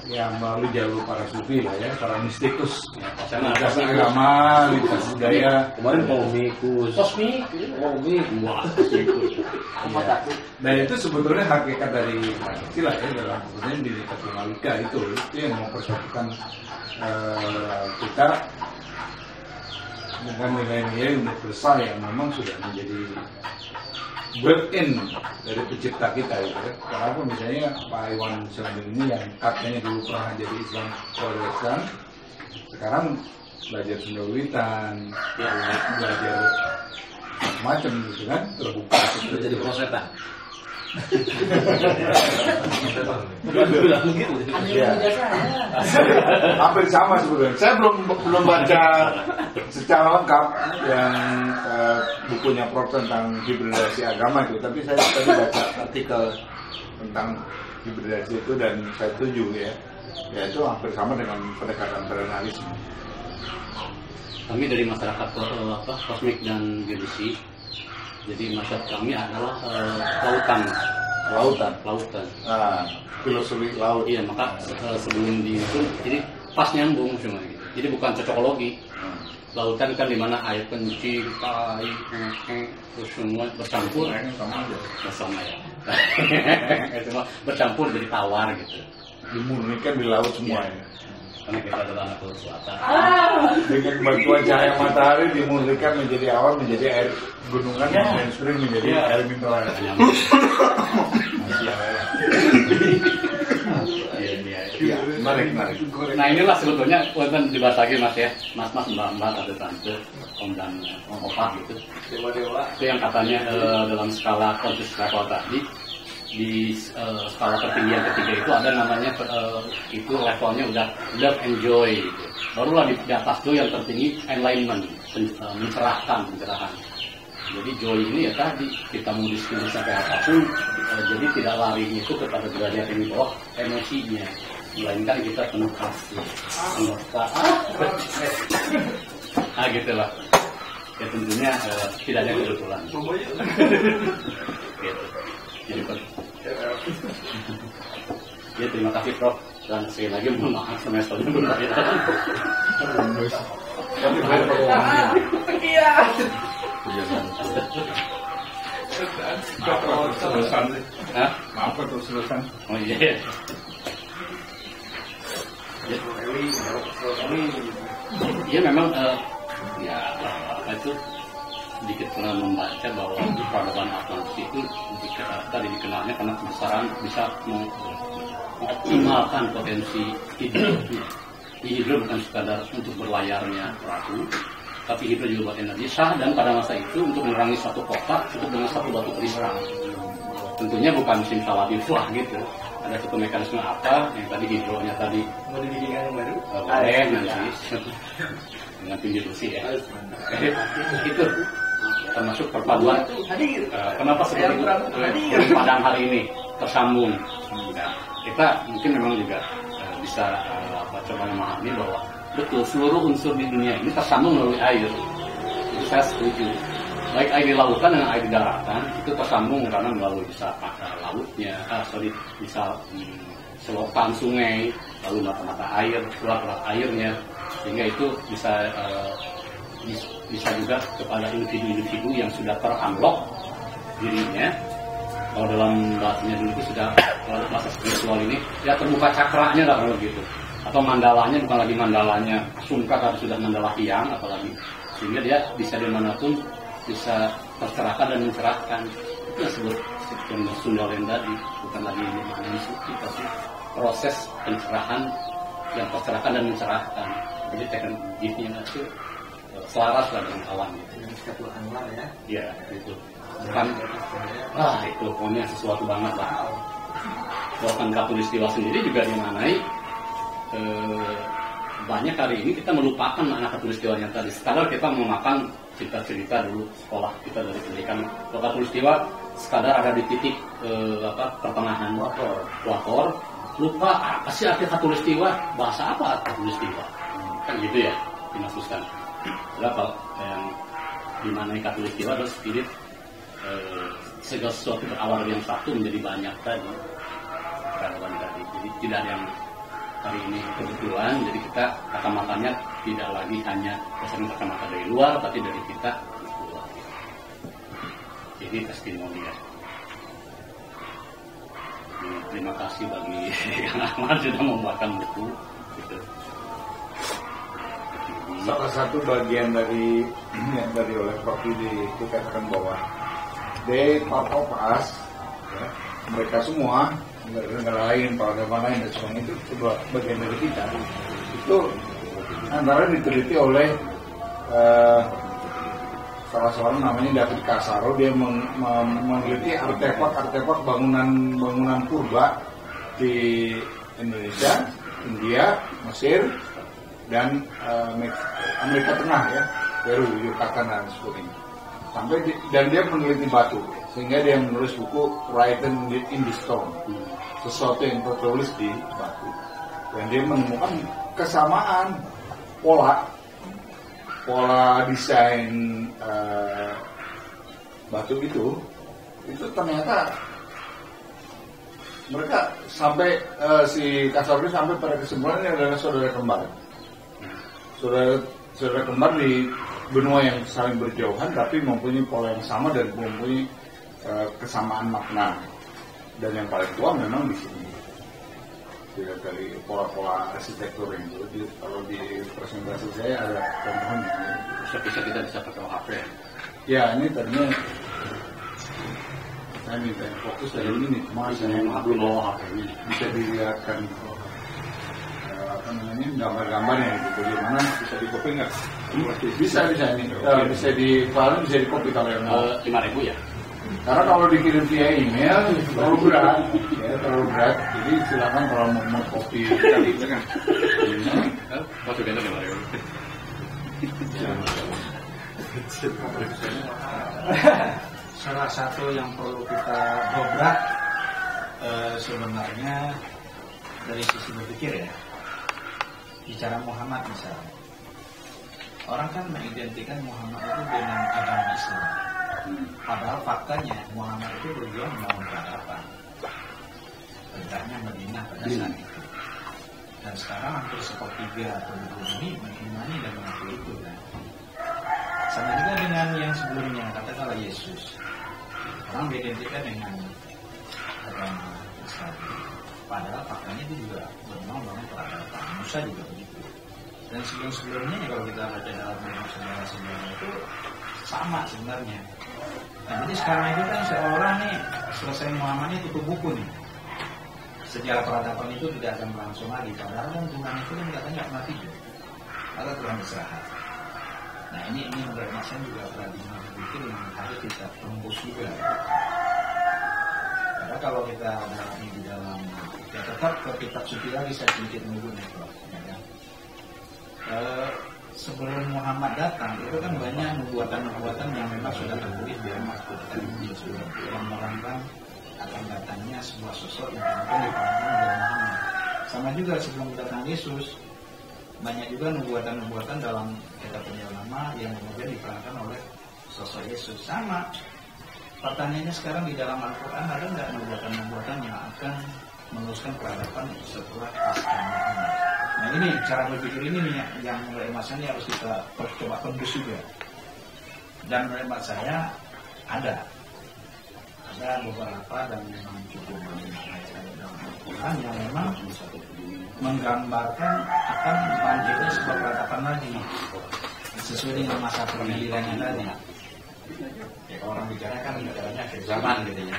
Ya melalui jalur para sufi lah ya, para mistikus, Sana lintas agama, lintas budaya. Kemarin komikus. Wah, Dan itu sebetulnya hakikat dari Pancasila ya, dalam sebenarnya Bhinneka Tunggal Ika itu yang mempersatukan kita dengan nilai-nilai universal yang memang sudah menjadi built-in dari pencipta kita gitu ya. Kenapa misalnya Pak Iwan Selamin ini yang katanya dulu pernah jadi Islam Protestan, sekarang belajar Sundawitan, belajar macam gitu kan, terbuka itu jadi prosetan. Ya. Hampir sama sebetulnya. Saya belum baca secara lengkap yang bukunya Prof tentang hibridasi agama itu, tapi saya tadi baca artikel tentang hibridasi itu dan saya setuju ya. Ya itu hampir sama dengan pendekatan teranalisme. Kami dari masyarakat kosmik dan geodesi. Jadi masyarakat kami adalah lautan. Filosofi laut. Iya, maka sebelum di itu jadi pas nyambung semua gitu. Jadi bukan cocokologi. Lautan kan di mana air kencing, air, terus semua bercampur. Sama ya. Semua bercampur jadi tawar gitu. Dimurnikan di laut semua ya. Karena kita adalah anak laut selatan. Dengan bantuan cahaya matahari dimurnikan menjadi awan, menjadi air gunungan, mainstream menjadi air mineral. Iya, menarik. Nah inilah sebetulnya wonten dibahas lagi mas ya, mas mbak ada tante, om dan opa gitu. Dewa. Itu yang katanya dalam skala kontes level tadi di skala ketinggian ketiga itu ada namanya itu levelnya udah love and joy gitu. Barulah di atas itu yang tertinggi enlightenment, pencerahan. Jadi joy ini ya tadi kita mau diskusi sampai apapun, jadi tidak larinya itu kepada derajat yang di bawah emosinya, melainkan kita penuh kasih, penuh gitu lah. Ya tentunya tidak ada kebetulan. Gitu. Jadi ya terima kasih Prof. Dan sekali lagi mohon maaf semesternya belum bayar. Maaf terus terusan. Oh iya. Ya memang ya apa itu sedikit pernah membaca bahwa peradaban Atlantis itu tadi dikenalnya karena kebesaran bisa mengoptimalkan potensi hidro. Hidro bukan sekadar untuk berlayarnya perahu, tapi hidro juga buat energi sah, dan pada masa itu untuk menerangi satu kota cukup dengan satu batu kristal. Tentunya bukan simsalabimah gitu. Ada satu mekanisme apa yang tadi hidronya tadi Mau dibikinkan yang baru? boleh nanti dengan pinggir besi ya. Itu termasuk perpaduan. Kenapa seperti itu? Padang hari ini tersambung. Nah, kita mungkin memang juga bisa coba memahami bahwa betul seluruh unsur di dunia ini tersambung melalui air. Itu saya setuju. Baik air di lautan dengan air di daratan itu tersambung karena melalui bisa lautnya, bisa selokan sungai, lalu mata-mata air, ulat-ulat airnya, sehingga itu bisa juga kepada individu-individu yang sudah terunlock dirinya. Kalau dalam bahasanya dulu itu sudah bahasa spiritual ini ya terbuka cakranya lah kalau gitu, atau mandalanya bukan lagi mandalanya sungka tapi sudah mandala hiang apalagi, sehingga dia bisa dimanapun bisa tercerahkan dan mencerahkan. Itu yang disebut Sundalen tadi, bukan lagi yang suci tapi proses pencerahan yang tercerahkan dan mencerahkan. Jadi tekniknya itu selaras lah dengan alam gitu. Satu anwar ya. Ya itu bukan itu pokoknya sesuatu banget lah. Bahkan Katulistiwa sendiri juga dimanai banyak hari ini kita melupakan makna Katulistiwanya tadi. Sekadar kita memakan cerita-cerita dulu sekolah kita dari pendidikan. Kalau Katulistiwa sekadar ada di titik pertengahan wakor, lupa apa sih arti Katulistiwa, bahasa apa Katulistiwa, kan gitu ya dimaksudkan. Berapa yang dimanai Katulistiwa adalah spirit segala sesuatu berawal dari yang satu menjadi banyak tadi, peradaban tadi. Jadi tidak ada yang hari ini kebetulan, jadi kita kacamatanya tidak lagi hanya berdasarkan kacamata dari luar, tapi dari kita keluar. Jadi testimoni ya. Terima kasih bagi Kang Ahmad sudah membuatkan buku. Gitu. Salah satu bagian dari yang dari oleh Prof dikatakan bahwa they part of us, ya, mereka semua negara lain, peradaban lain dan sebagainya itu sebuah bagian dari kita. Itu antara diteliti oleh salah seorang namanya David Casaro. Dia meneliti artefak bangunan purba di Indonesia, India, Mesir, dan Amerika Tengah ya, Peru, Yucatan dan sebagainya. Dan dia meneliti batu, sehingga dia menulis buku Written in the Stone, sesuatu yang tertulis di batu. Dan dia menemukan kesamaan pola desain batu itu ternyata mereka sampai si Casaro sampai pada kesimpulan ini adalah saudara kembar. Saudara kembar di benua yang saling berjauhan tapi mempunyai pola yang sama dan mempunyai kesamaan makna. Dan yang paling tua memang di sini. Tidak dari pola-pola arsitektur yang dulu. Kalau di presentasi saya ada contohnya. Bisa kita bisa pakai HP. Ya ini tadinya saya minta fokus dari ini nih. Saya belum bawa HP ini. Bisa dilihatkan gambar-gambarnya gitu. Bagaimana bisa di copy nggak? Bisa ini. Bisa di file, bisa di copy kalau yang mau. 5.000 ya. Karena kalau dikirim via email terlalu berat, Jadi silakan kalau mau copy tadi itu kan. Masuk ke 5.000. Salah satu yang perlu kita dobrak sebenarnya dari sisi berpikir ya, bicara Muhammad misalnya, orang kan mengidentikan Muhammad itu dengan agama Islam. Padahal faktanya Muhammad itu berjuang membangun peradaban. Letaknya Madinah pada saat itu. Dan sekarang hampir sepertiga penduduk ini mengimani dan mengakui itu kan. Sama juga dengan yang sebelumnya, katakanlah Yesus. Orang diidentikan dengan agama Islam. Padahal faktanya itu juga membangun peradaban. Musa juga begitu. Dan sebelum-sebelumnya kalau kita baca dalam sejarah-sejarah itu sama sebenarnya. Nah, jadi sekarang itu kan seolah nih selesai Muhammad ini tutup buku nih. Sejarah peradaban itu tidak akan berlangsung lagi. Padahal kan Tuhan itu kan katanya nggak pernah tidur. Ada Tuhan istirahat. Nah ini menurut saya juga paradigma berpikir yang harus kita tembus juga. Karena kalau kita dalami di dalam, ya tetap ke kitab suci lagi saya sedikit menunggunya. Sebelum Muhammad datang itu kan banyak nubuatan-nubuatan yang memang sudah tertulis di Al-Qur'an dan Injil yang merangkang akan datangnya sebuah sosok yang akan diperankan oleh Muhammad. Sama juga sebelum datang Yesus, banyak juga nubuatan-nubuatan dalam kitab Penjara Lama yang kemudian diperankan oleh sosok Yesus. Sama. Pertanyaannya sekarang di dalam Al-Quran ada nggak nubuatan-nubuatan yang akan meneruskan peradaban setelah pasca Muhammad? Nah ini cara berpikir ini nih yang mulai masanya harus kita coba tembus juga. Dan menurut saya ada beberapa dan memang cukup banyak dalam Al-Quran yang memang menggambarkan akan bangkitnya sebuah peradaban lagi sesuai dengan masa pengadilannya tadi. Ya, kalau orang bicara kan bicaranya akhir zaman gitu ya.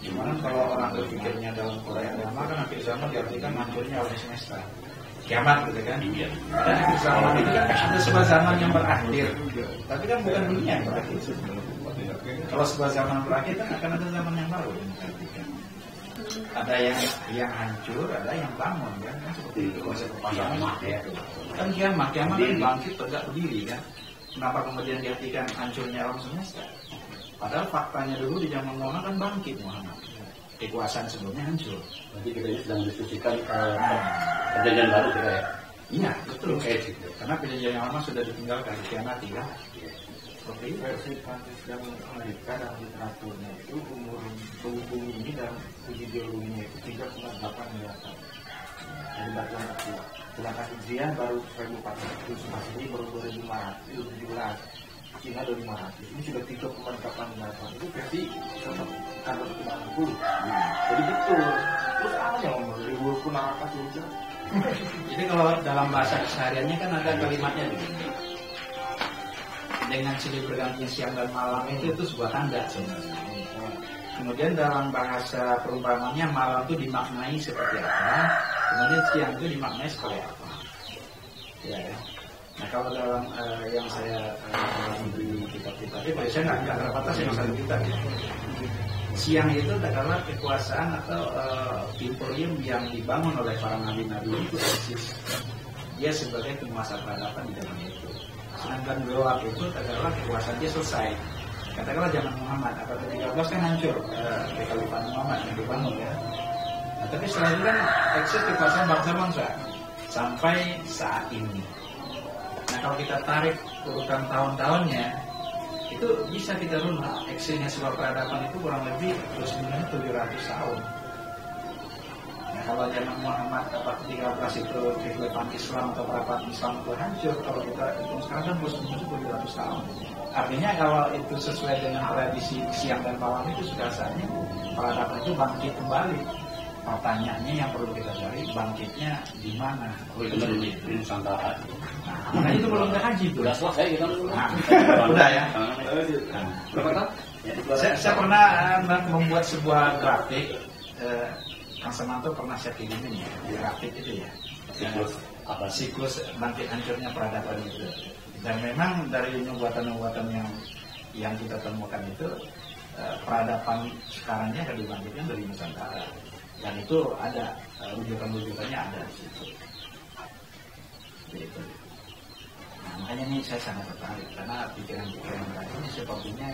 Gimana kalau orang berpikirnya dalam Quran lama kan akhir zaman diartikan hancurnya oleh semesta. Kiamat gitu kan. Dan akhir zaman itu kan ada sebuah zaman yang berakhir. Tapi kan bukan dunia yang berakhir. Kalau sebuah zaman berakhir kan akan ada zaman yang baru. Ada yang hancur, ada yang bangun kan, seperti itu konsep perpanjangan ya. Kan kiamat kan bangkit tegak berdiri kan. Kenapa kemudian diartikan hancurnya alam semesta? Padahal faktanya dulu di zaman Muhammad kan bangkit Muhammad. Kekuasaan sebelumnya hancur. Berarti kita sedang diskusikan perjanjian baru kita ya. Iya betul. Karena perjanjian yang lama sudah ditinggalkan, dikhianati kan. Seperti itu. Versi Prancis dan Amerika dan literaturnya itu umur bumi ini dan uji geologinya itu 3,8 miliar tahun. Dari batuan aktif. Sedangkan Hijriah baru 1400, Masehi baru 2517, Cina 2500. Ini sudah 3,8 miliar tahun. Itu versi kantor perkembangan 60. Jadi betul. Terus apa yang ngomong? Libur pun apa juga? Jadi kalau dalam bahasa kesehariannya kan ada kalimatnya begini. Dengan silih bergantinya siang dan malam itu sebuah tanda sebenarnya. Kemudian dalam bahasa perumpamannya malam itu dimaknai seperti apa, kemudian siang itu dimaknai seperti apa. Ya. Nah kalau dalam yang saya di kitab-kitab itu, saya nggak terbatas yang satu kitab. Ya. Siang itu adalah kekuasaan atau imperium yang dibangun oleh para nabi-nabi itu eksis. Dia sebagai penguasa peradaban di dalam itu. Sedangkan gelap itu adalah kekuasaan dia selesai. Katakanlah zaman Muhammad, abad ke-13 kan hancur kekhalifahan Muhammad yang dibangun ya. Nah, tapi setelah itu kan eksis kekuasaan bangsa-bangsa sampai saat ini. Nah kalau kita tarik urutan tahun-tahunnya, itu bisa kita runut eksisnya sebuah peradaban itu kurang lebih plus minus 700 tahun. Nah kalau zaman Muhammad abad ke-13 itu kekhalifahan Islam atau peradaban Islam itu hancur, kalau kita hitung sekarang kan plus minus 700 tahun. Artinya kalau itu sesuai dengan tradisi siang dan malam itu sudah saatnya peradaban itu bangkit kembali. Pertanyaannya yang perlu kita cari, bangkitnya di mana? Di Nusantara. Nah, makanya itu belum haji itu. Udah selesai kita. Udah ya. Berapa tahun? Saya pernah membuat sebuah grafik. Kang Semanto pernah saya kirimin ya, grafik itu ya. Siklus bangkit hancurnya peradaban itu. Dan memang dari nubuatan-nubuatan yang kita temukan itu peradaban sekarangnya akan dibangkitkan dari Nusantara. Dan itu ada rujukan-rujukannya ada di situ. Gitu. Nah, makanya ini saya sangat tertarik karena pikiran-pikiran tadi ini sepertinya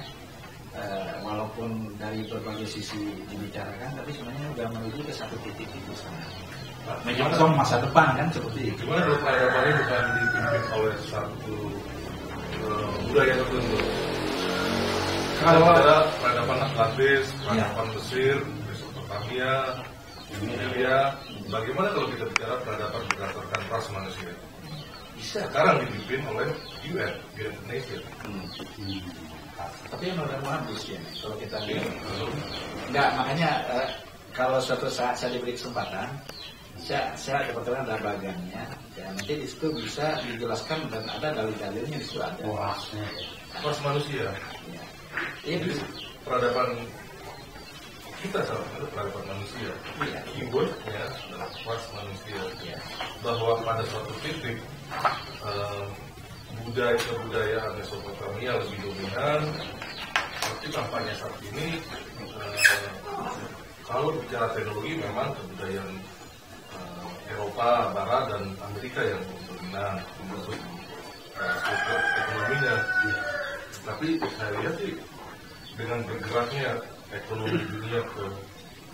walaupun dari berbagai sisi dibicarakan, tapi sebenarnya sudah menuju ke satu titik itu sana. Menyongsong masa depan kan seperti itu. Gimana kalau peradabannya bukan dipimpin oleh satu budaya tertentu. Kalau ada peradaban Atlantis, peradaban Mesir, Mesopotamia, India, bagaimana kalau kita bicara peradaban berdasarkan ras manusia? Sekarang dipimpin oleh UN, United Nations. Tapi yang udah habis ya, kalau kita lihat. Enggak, makanya kalau suatu saat saya diberi kesempatan, saya kebetulan ada bagannya, ya, nanti di situ bisa dijelaskan dan ada dalil-dalilnya di situ ada. Ras manusia. Ya. Ini peradaban kita salah satu peradaban manusia. Iya. Keywordnya adalah ras manusia. ya. Bahwa pada suatu titik kebudayaan Mesopotamia lebih dominan, tapi tampaknya saat ini kalau bicara teknologi memang kebudayaan Eropa, Barat dan Amerika yang dominan untuk struktur ekonominya. Tapi saya lihat sih dengan bergeraknya ekonomi dunia ke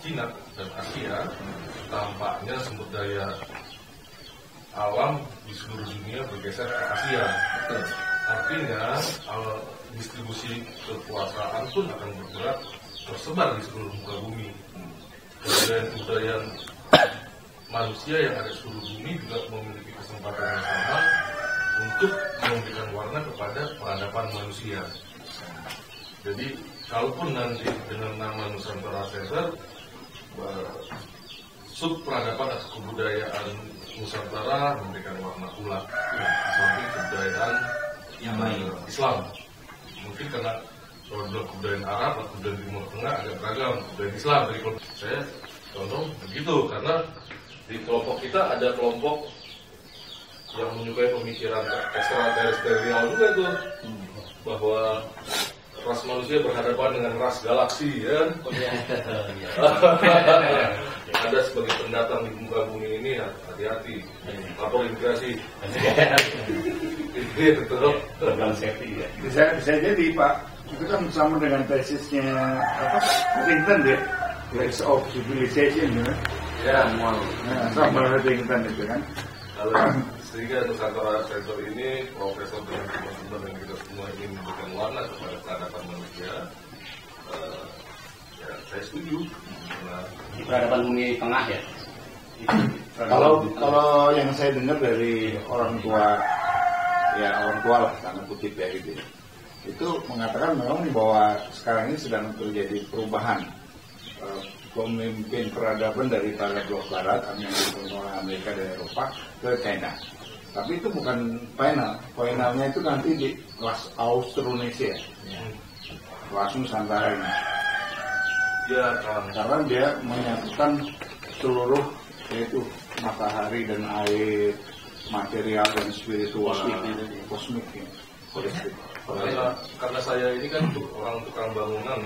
Cina dan Asia, tampaknya sumber daya alam di seluruh dunia bergeser ke Asia. Artinya distribusi kekuasaan pun akan bergerak tersebar di seluruh muka bumi. Kebudayaan manusia yang ada di seluruh bumi juga memiliki kesempatan yang sama untuk memberikan warna kepada peradaban manusia. Jadi kalaupun nanti dengan nama Nusantara Center, sub peradaban atau kebudayaan Nusantara memberikan warna pula samping kebudayaan Yang lain. Islam. Mungkin karena kalau bilang kebudayaan Arab atau kebudayaan Timur Tengah agak beragam, kebudayaan Islam dari kelompok saya contoh begitu, karena di kelompok kita ada kelompok yang menyukai pemikiran ekstraterestrial juga tuh, bahwa ras manusia berhadapan dengan ras galaksi, ya. Ada sebagai pendatang di muka bumi ini, hati-hati, lapor imigrasi. Itu betul. Bisa jadi Pak, itu kan sama dengan tesisnya Huntington ya, Rise of Civilization ya. Ya, Nah, sama Huntington itu kan. sehingga Nusantara Center ini profesor dengan teman-teman yang kita semua ingin memberikan warna kepada peradaban manusia. Ya, saya setuju. Nah, Di peradaban bumi tengah ya. Kalau yang saya dengar dari orang tua lah, tanda kutip ya gitu, itu mengatakan memang bahwa sekarang ini sedang terjadi perubahan pemimpin peradaban dari blok barat, Amerika dan Eropa ke China. Tapi itu bukan final. Finalnya itu nanti di kelas Austronesia, kelas Nusantara ini. ya, Karena dia menyatukan seluruh, yaitu matahari dan air, material dan spiritual, kosmiknya. karena saya ini kan orang tukang bangunan,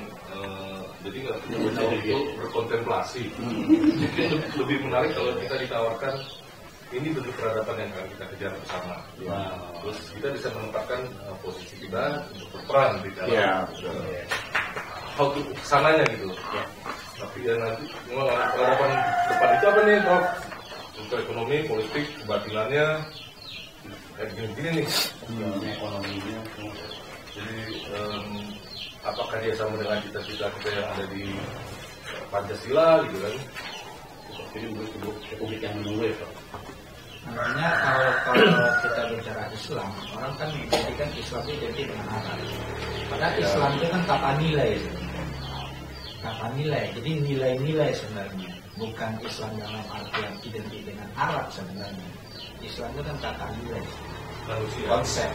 jadi nggak punya waktu untuk berkontemplasi. Lebih menarik kalau kita ditawarkan ini bentuk peradaban yang akan kita kejar bersama. Terus kita bisa menempatkan posisi kita untuk berperan di dalam how to kesananya gitu. Tapi ya nanti memang peradaban depan itu apa nih, Prof? Untuk ekonomi, politik, kebatinannya kayak gini-gini nih. Ekonominya. Jadi apakah dia sama dengan cita-cita kita yang ada di Pancasila gitu kan? Jadi republik yang menunggu ya, Pak. Makanya kalau kita bicara Islam, orang kan menjadikan Islam itu identik dengan Arab. Padahal Islam itu kan tata nilai sebenarnya. Tata nilai, jadi nilai-nilai sebenarnya. Bukan Islam dalam artian identik dengan Arab sebenarnya. Islam itu kan tata nilai, Manusia.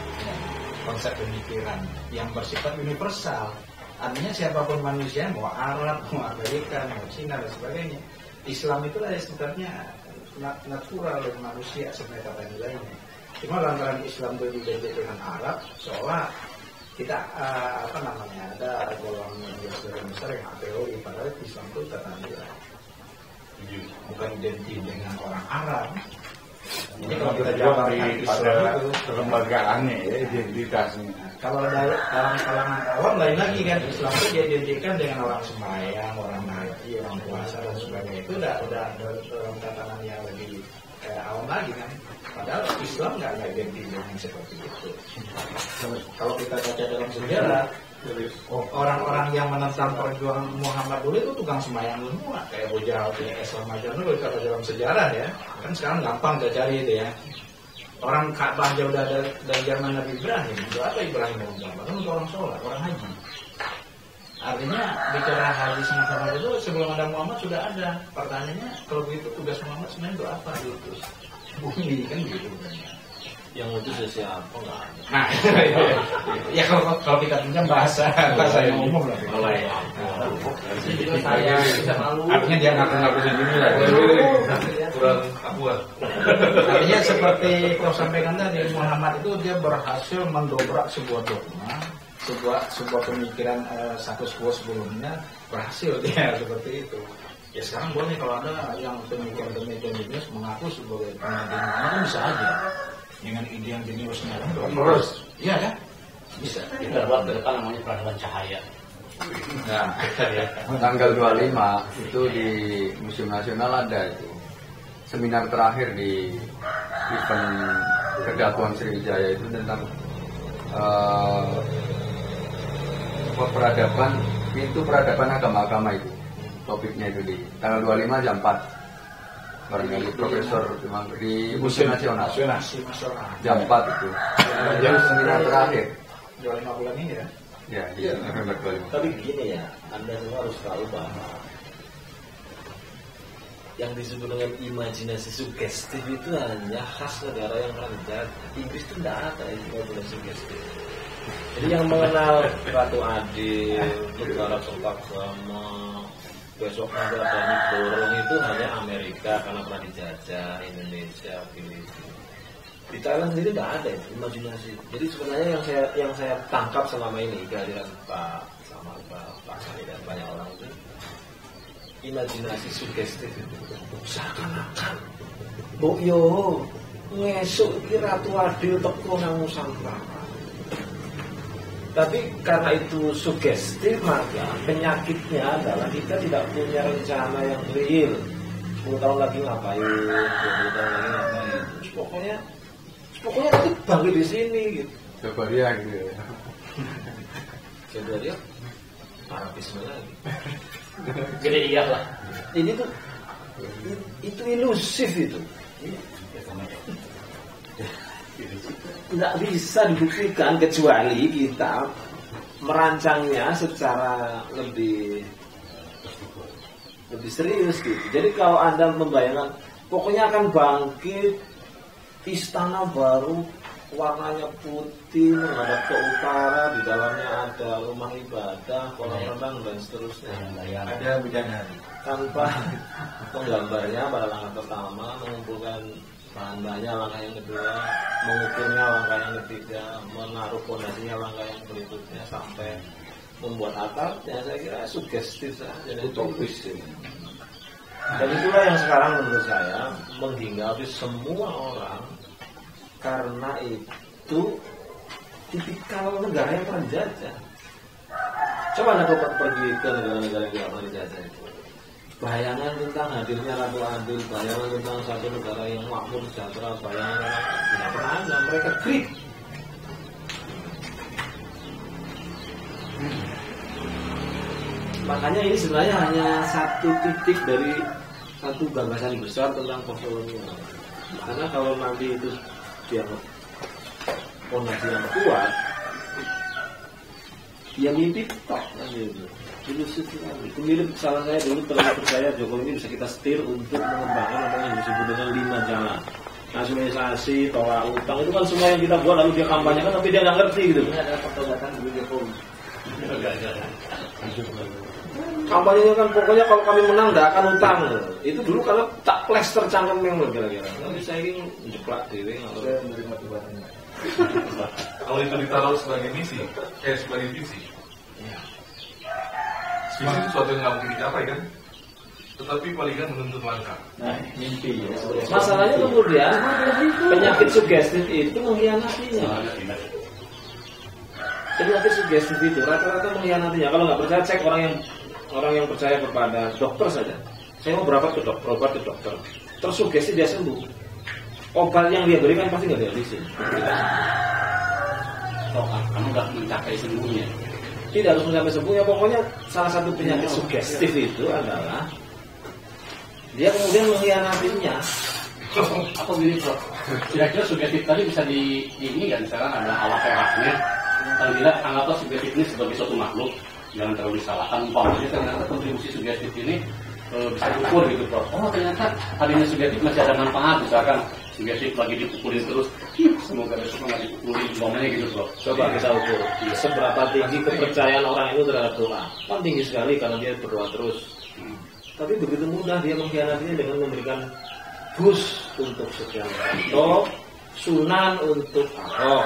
konsep pemikiran yang bersifat universal. Artinya siapapun manusia, mau Arab, mau Amerika, mau Cina dan sebagainya, Islam itulah sebenarnya natural dari manusia sebenarnya tata nilainya. Cuma lantaran Islam itu identik dengan Arab, seolah kita ada golongan yang besar yang a priori, padahal Islam itu tata nilai, bukan identik dengan orang Arab. Jadi kalau kita jawab pada kelembagaannya ya, identitasnya. Kalau dalam kalangan awam lain lagi kan, Islam itu dia identikkan dengan orang sembahyang, orang haji, orang puasa dan sebagainya. Itu udah dalam tatanan yang lebih awam lagi kan. Padahal Islam nggak identik dengan seperti itu. Kalau kita baca dalam sejarah, orang-orang yang menentang perjuangan Muhammad dulu itu tukang sembahyang semua, kayak Abu Jahal, kayak Islam aja dulu kalau dalam sejarah ya. Kan sekarang gampang kita cari itu ya. Orang Ka'bah aja udah ada dari zaman Nabi Ibrahim. Itu apa Ibrahim mau gambar? Kan untuk orang sholat, orang haji. Artinya bicara haji sama itu sebelum ada Muhammad sudah ada. Pertanyaannya kalau begitu tugas Muhammad sebenarnya itu apa? Diutus bumi kan gitu. Yang utus siapa nggak ada. Nah, ya kalau kita pinjam bahasa yang umum lah. Mulai. Saya bisa malu. Artinya dia ngaku sendiri lah. Kurang akuat. Artinya seperti kau sampaikan tadi, Muhammad itu dia berhasil mendobrak sebuah dogma, sebuah pemikiran status quo sebelumnya, berhasil dia seperti itu. Ya sekarang boleh kalau ada yang pemikiran-pemikiran jenis mengaku sebagai pemikiran Muhammad bisa aja. Dengan ide yang jeniusnya terus, iya kan? Bisa. Kita buat ke depan namanya peradaban cahaya. Nah, tanggal 25 itu di Museum Nasional ada itu seminar terakhir di event Kedatuan Sriwijaya itu tentang peradaban, pintu peradaban agama-agama itu. Topiknya itu di tanggal 25 jam 4. Barangkali Profesor di Museum Nasional jam 4 itu. Jam seminar terakhir 25 bulan ini ya. Ya, di November 25. Tapi gini ya, Anda semua harus tahu bahwa yang disebut dengan imajinasi sugestif itu hanya khas negara yang pernah dijajah. Inggris itu tidak ada imajinasi sugestif. Jadi yang mengenal Ratu Adil, negara Cempaka, besok ada Dani Borong itu hanya Amerika karena pernah dijajah, Indonesia, Filipina. Di Thailand sendiri tidak ada itu, imajinasi. Jadi sebenarnya yang saya tangkap selama ini kehadiran Pak Sani dan banyak orang itu imajinasi sugestif itu seakan-akan yo ngesuk iki Ratu Adil teko nang Nusantara. Tapi karena itu sugestif, maka penyakitnya adalah kita tidak punya rencana yang real. 10 tahun lagi ngapain, 20 tahun lagi ngapain. Pokoknya nanti bangkit di sini gitu. Coba dia gitu ya. Coba dia parapisme lagi. Jadi iya lah. Ini tuh itu ilusif itu. Tidak bisa dibuktikan kecuali kita merancangnya secara lebih serius gitu. Jadi kalau Anda membayangkan pokoknya akan bangkit istana baru warnanya putih menghadap ke utara, di dalamnya ada rumah ibadah, kolam renang dan seterusnya. Ada bidadari. Tanpa penggambarnya pada langkah pertama mengumpulkan bahan-bahannya langkah yang kedua, mengukurnya langkah yang ketiga, menaruh fondasinya langkah yang berikutnya sampai membuat atapnya. Saya kira sugestif saja dan utopis. Dan itulah yang sekarang menurut saya menghinggapi semua orang, karena itu tipikal negara yang pernah dijajah. Coba Anda pergi ke negara-negara yang pernah dijajah itu. Bayangan tentang hadirnya Ratu Adil, bayangan tentang satu negara yang makmur sejahtera, bayangan tidak pernah ada. Mereka krik. Makanya ini sebenarnya hanya satu titik dari satu gagasan besar tentang postkolonial. Karena kalau nanti itu dianggap fondasi yang kuat, dia mimpi tok kan gitu. Ilusif sekali. Itu mirip salah saya dulu terlalu percaya Jokowi ini bisa kita setir untuk mengembangkan apa yang disebut dengan 5 jalan. Nasionalisasi, tolak utang, itu kan semua yang kita buat lalu dia kampanyekan tapi dia nggak ngerti gitu. Ini adalah pertobatan dulu Jokowi. Kampanyenya kan pokoknya kalau kami menang tidak akan utang. Itu dulu karena tak plester cangkem yang kira-kira. Tapi saya ingin menjeplak dewe Saya menerima tugasnya. Kalau itu ditaruh sebagai misi, sebagai visi. Visi itu sesuatu yang nggak mungkin dicapai kan, tetapi paling kan menuntut langkah. Nah, mimpi ya. Masalahnya kemudian penyakit sugestif itu mengkhianatinya. Penyakit sugestif itu rata-rata mengkhianatinya. Kalau nggak percaya cek orang yang percaya kepada dokter saja. Saya mau berobat ke dokter, tersugesti dia sembuh. obat yang dia berikan pasti nggak dihabisin. Oh, kamu nggak mencapai sembuhnya. Tidak harus mencapai sembuhnya, pokoknya salah satu penyakit sugestif itu adalah dia kemudian mengkhianatinya. Apa gini Prof? Kira-kira sugestif tadi bisa ini kan, misalkan ada alat terapinya. Kalau tidak, anggaplah sugestif ini sebagai suatu makhluk, jangan terlalu disalahkan. Umpamanya ternyata kontribusi sugestif ini bisa diukur gitu Prof. Oh ternyata harinya sugestif masih ada manfaat, misalkan sugestif lagi dipukulin terus, semoga besok nggak dipukulin, umpamanya gitu Prof. Coba kita ukur seberapa tinggi kepercayaan orang itu terhadap doa. Kan tinggi sekali karena dia berdoa terus. Tapi begitu mudah dia mengkhianatinya dengan memberikan bus untuk sekian atau sunan untuk Ahok.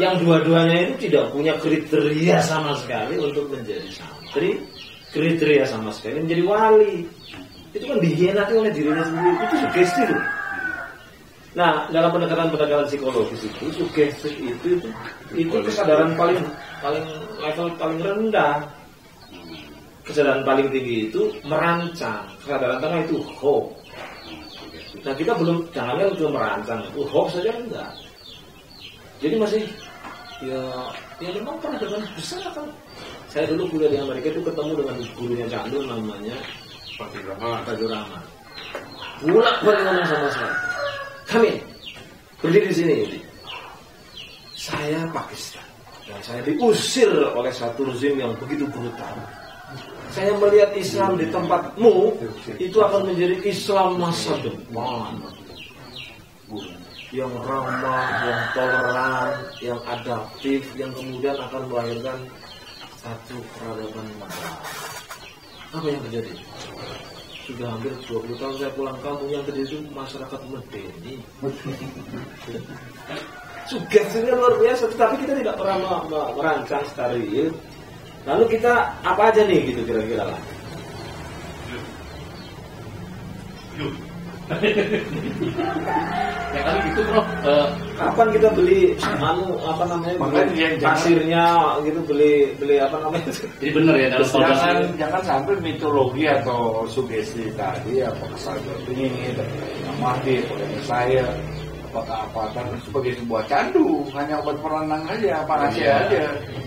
Yang dua-duanya itu tidak punya kriteria sama sekali untuk menjadi santri, kriteria sama sekali menjadi wali. Itu kan dikhianati oleh dirinya sendiri. Itu sugesti loh. Nah, dalam pendekatan psikologis itu sugesti itu kesadaran paling level paling rendah. Kesadaran paling tinggi itu merancang. Kesadaran tengah itu hope. Nah kita jangannya belum merancang, hoax saja enggak. Jadi masih ya memang peradaban besar kan. Saya dulu kuliah di Amerika itu ketemu dengan gurunya Cak Nur namanya Fadil Rahman. Bolak-balik ngomong sama saya. Kami berdiri di sini. Saya Pakistan dan saya diusir oleh satu rezim yang begitu brutal. Saya melihat Islam di tempatmu itu akan menjadi Islam masa depan yang ramah, yang toleran, yang adaptif, yang kemudian akan melahirkan satu peradaban moral. Apa yang terjadi? Sudah hampir 20 tahun saya pulang kampung, yang terjadi itu masyarakat medeni. Sugestinya luar biasa, tetapi kita tidak pernah merancang secara real. Lalu kita apa aja nih gitu kira-kira lah. Ya kali gitu Prof. Kapan kita beli pasirnya gitu, beli apa namanya? Jadi benar ya dalam jangan sampai mitologi atau sugesti tadi apa kesan ini yang mati oleh saya apa sebagai sebuah candu, hanya obat perenang aja, apa aja.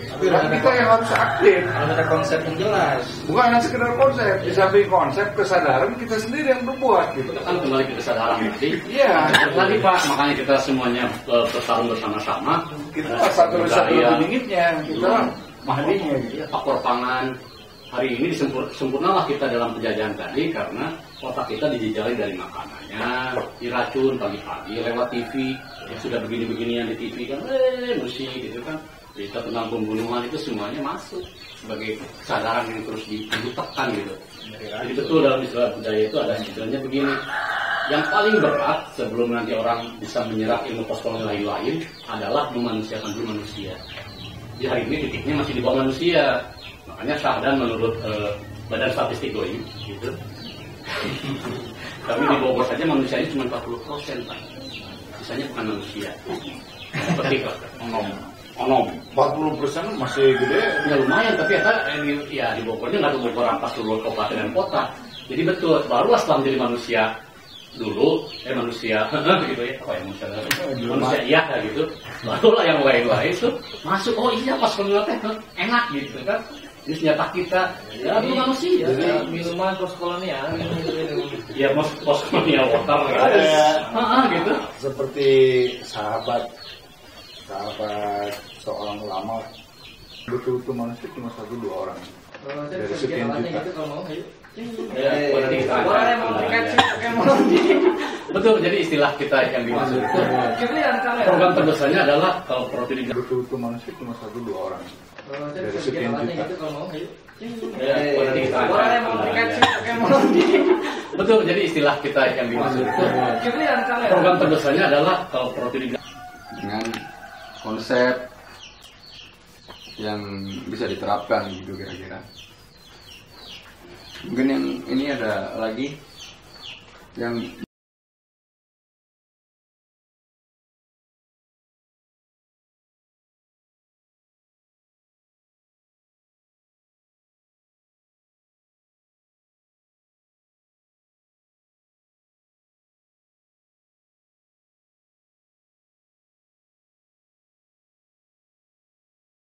Tapi kita yang harus aktif. Harus ada konsep yang jelas. Bukan hanya sekedar konsep, di samping konsep kesadaran kita sendiri yang berbuat gitu. Kita kan kembali ke kesadaran nanti. Iya. Tadi Pak, makanya kita semuanya bertarung bersama-sama. Kita satu dinginnya, kita mahdinya. Faktor pangan. Hari ini sempurnalah kita dalam penjajahan tadi karena otak kita dijejali dari makanannya, diracun pagi-pagi lewat TV, yang sudah begini-beginian di TV kan, musik gitu kan, berita tentang pembunuhan itu semuanya masuk sebagai kesadaran yang terus ditekan gitu. Jadi betul dalam istilah budaya itu ada istilahnya begini, yang paling berat sebelum nanti orang bisa menyerap ilmu postkolonial lain adalah memanusiakan dulu manusia. Di hari ini titiknya masih di bawah manusia. Makanya Syahdan menurut Badan Statistik Doi gitu. Kami di Bogor saja manusianya cuma 40%, Pak. Sisanya bukan manusia. Seperti onom. 40% masih gede. Ya lumayan, tapi ya di Bogornya nggak ada Bogor ampas seluruh kabupaten dan kota. Jadi betul, barulah setelah menjadi manusia dulu, manusia gitu ya, apa ya manusia iya gitu. Barulah yang lain-lain tuh masuk. Oh iya pas pengertian enak gitu kan. Ini senjata kita, ya itu manusia. Jadi minuman postkolonial, ya postkolonial water gitu. Seperti sahabat seorang ulama, betul-betul manusia cuma 1-2 orang dari sekian juta. Betul, jadi istilah kita yang dimaksud itu program terbesarnya adalah kalau protein betul-betul manusia cuma 1-2 orang dari sekian juta. Betul, jadi istilah kita yang dimaksud itu program terbesarnya adalah kalau protein dengan konsep yang bisa diterapkan gitu kira-kira. Mungkin yang ini ada lagi yang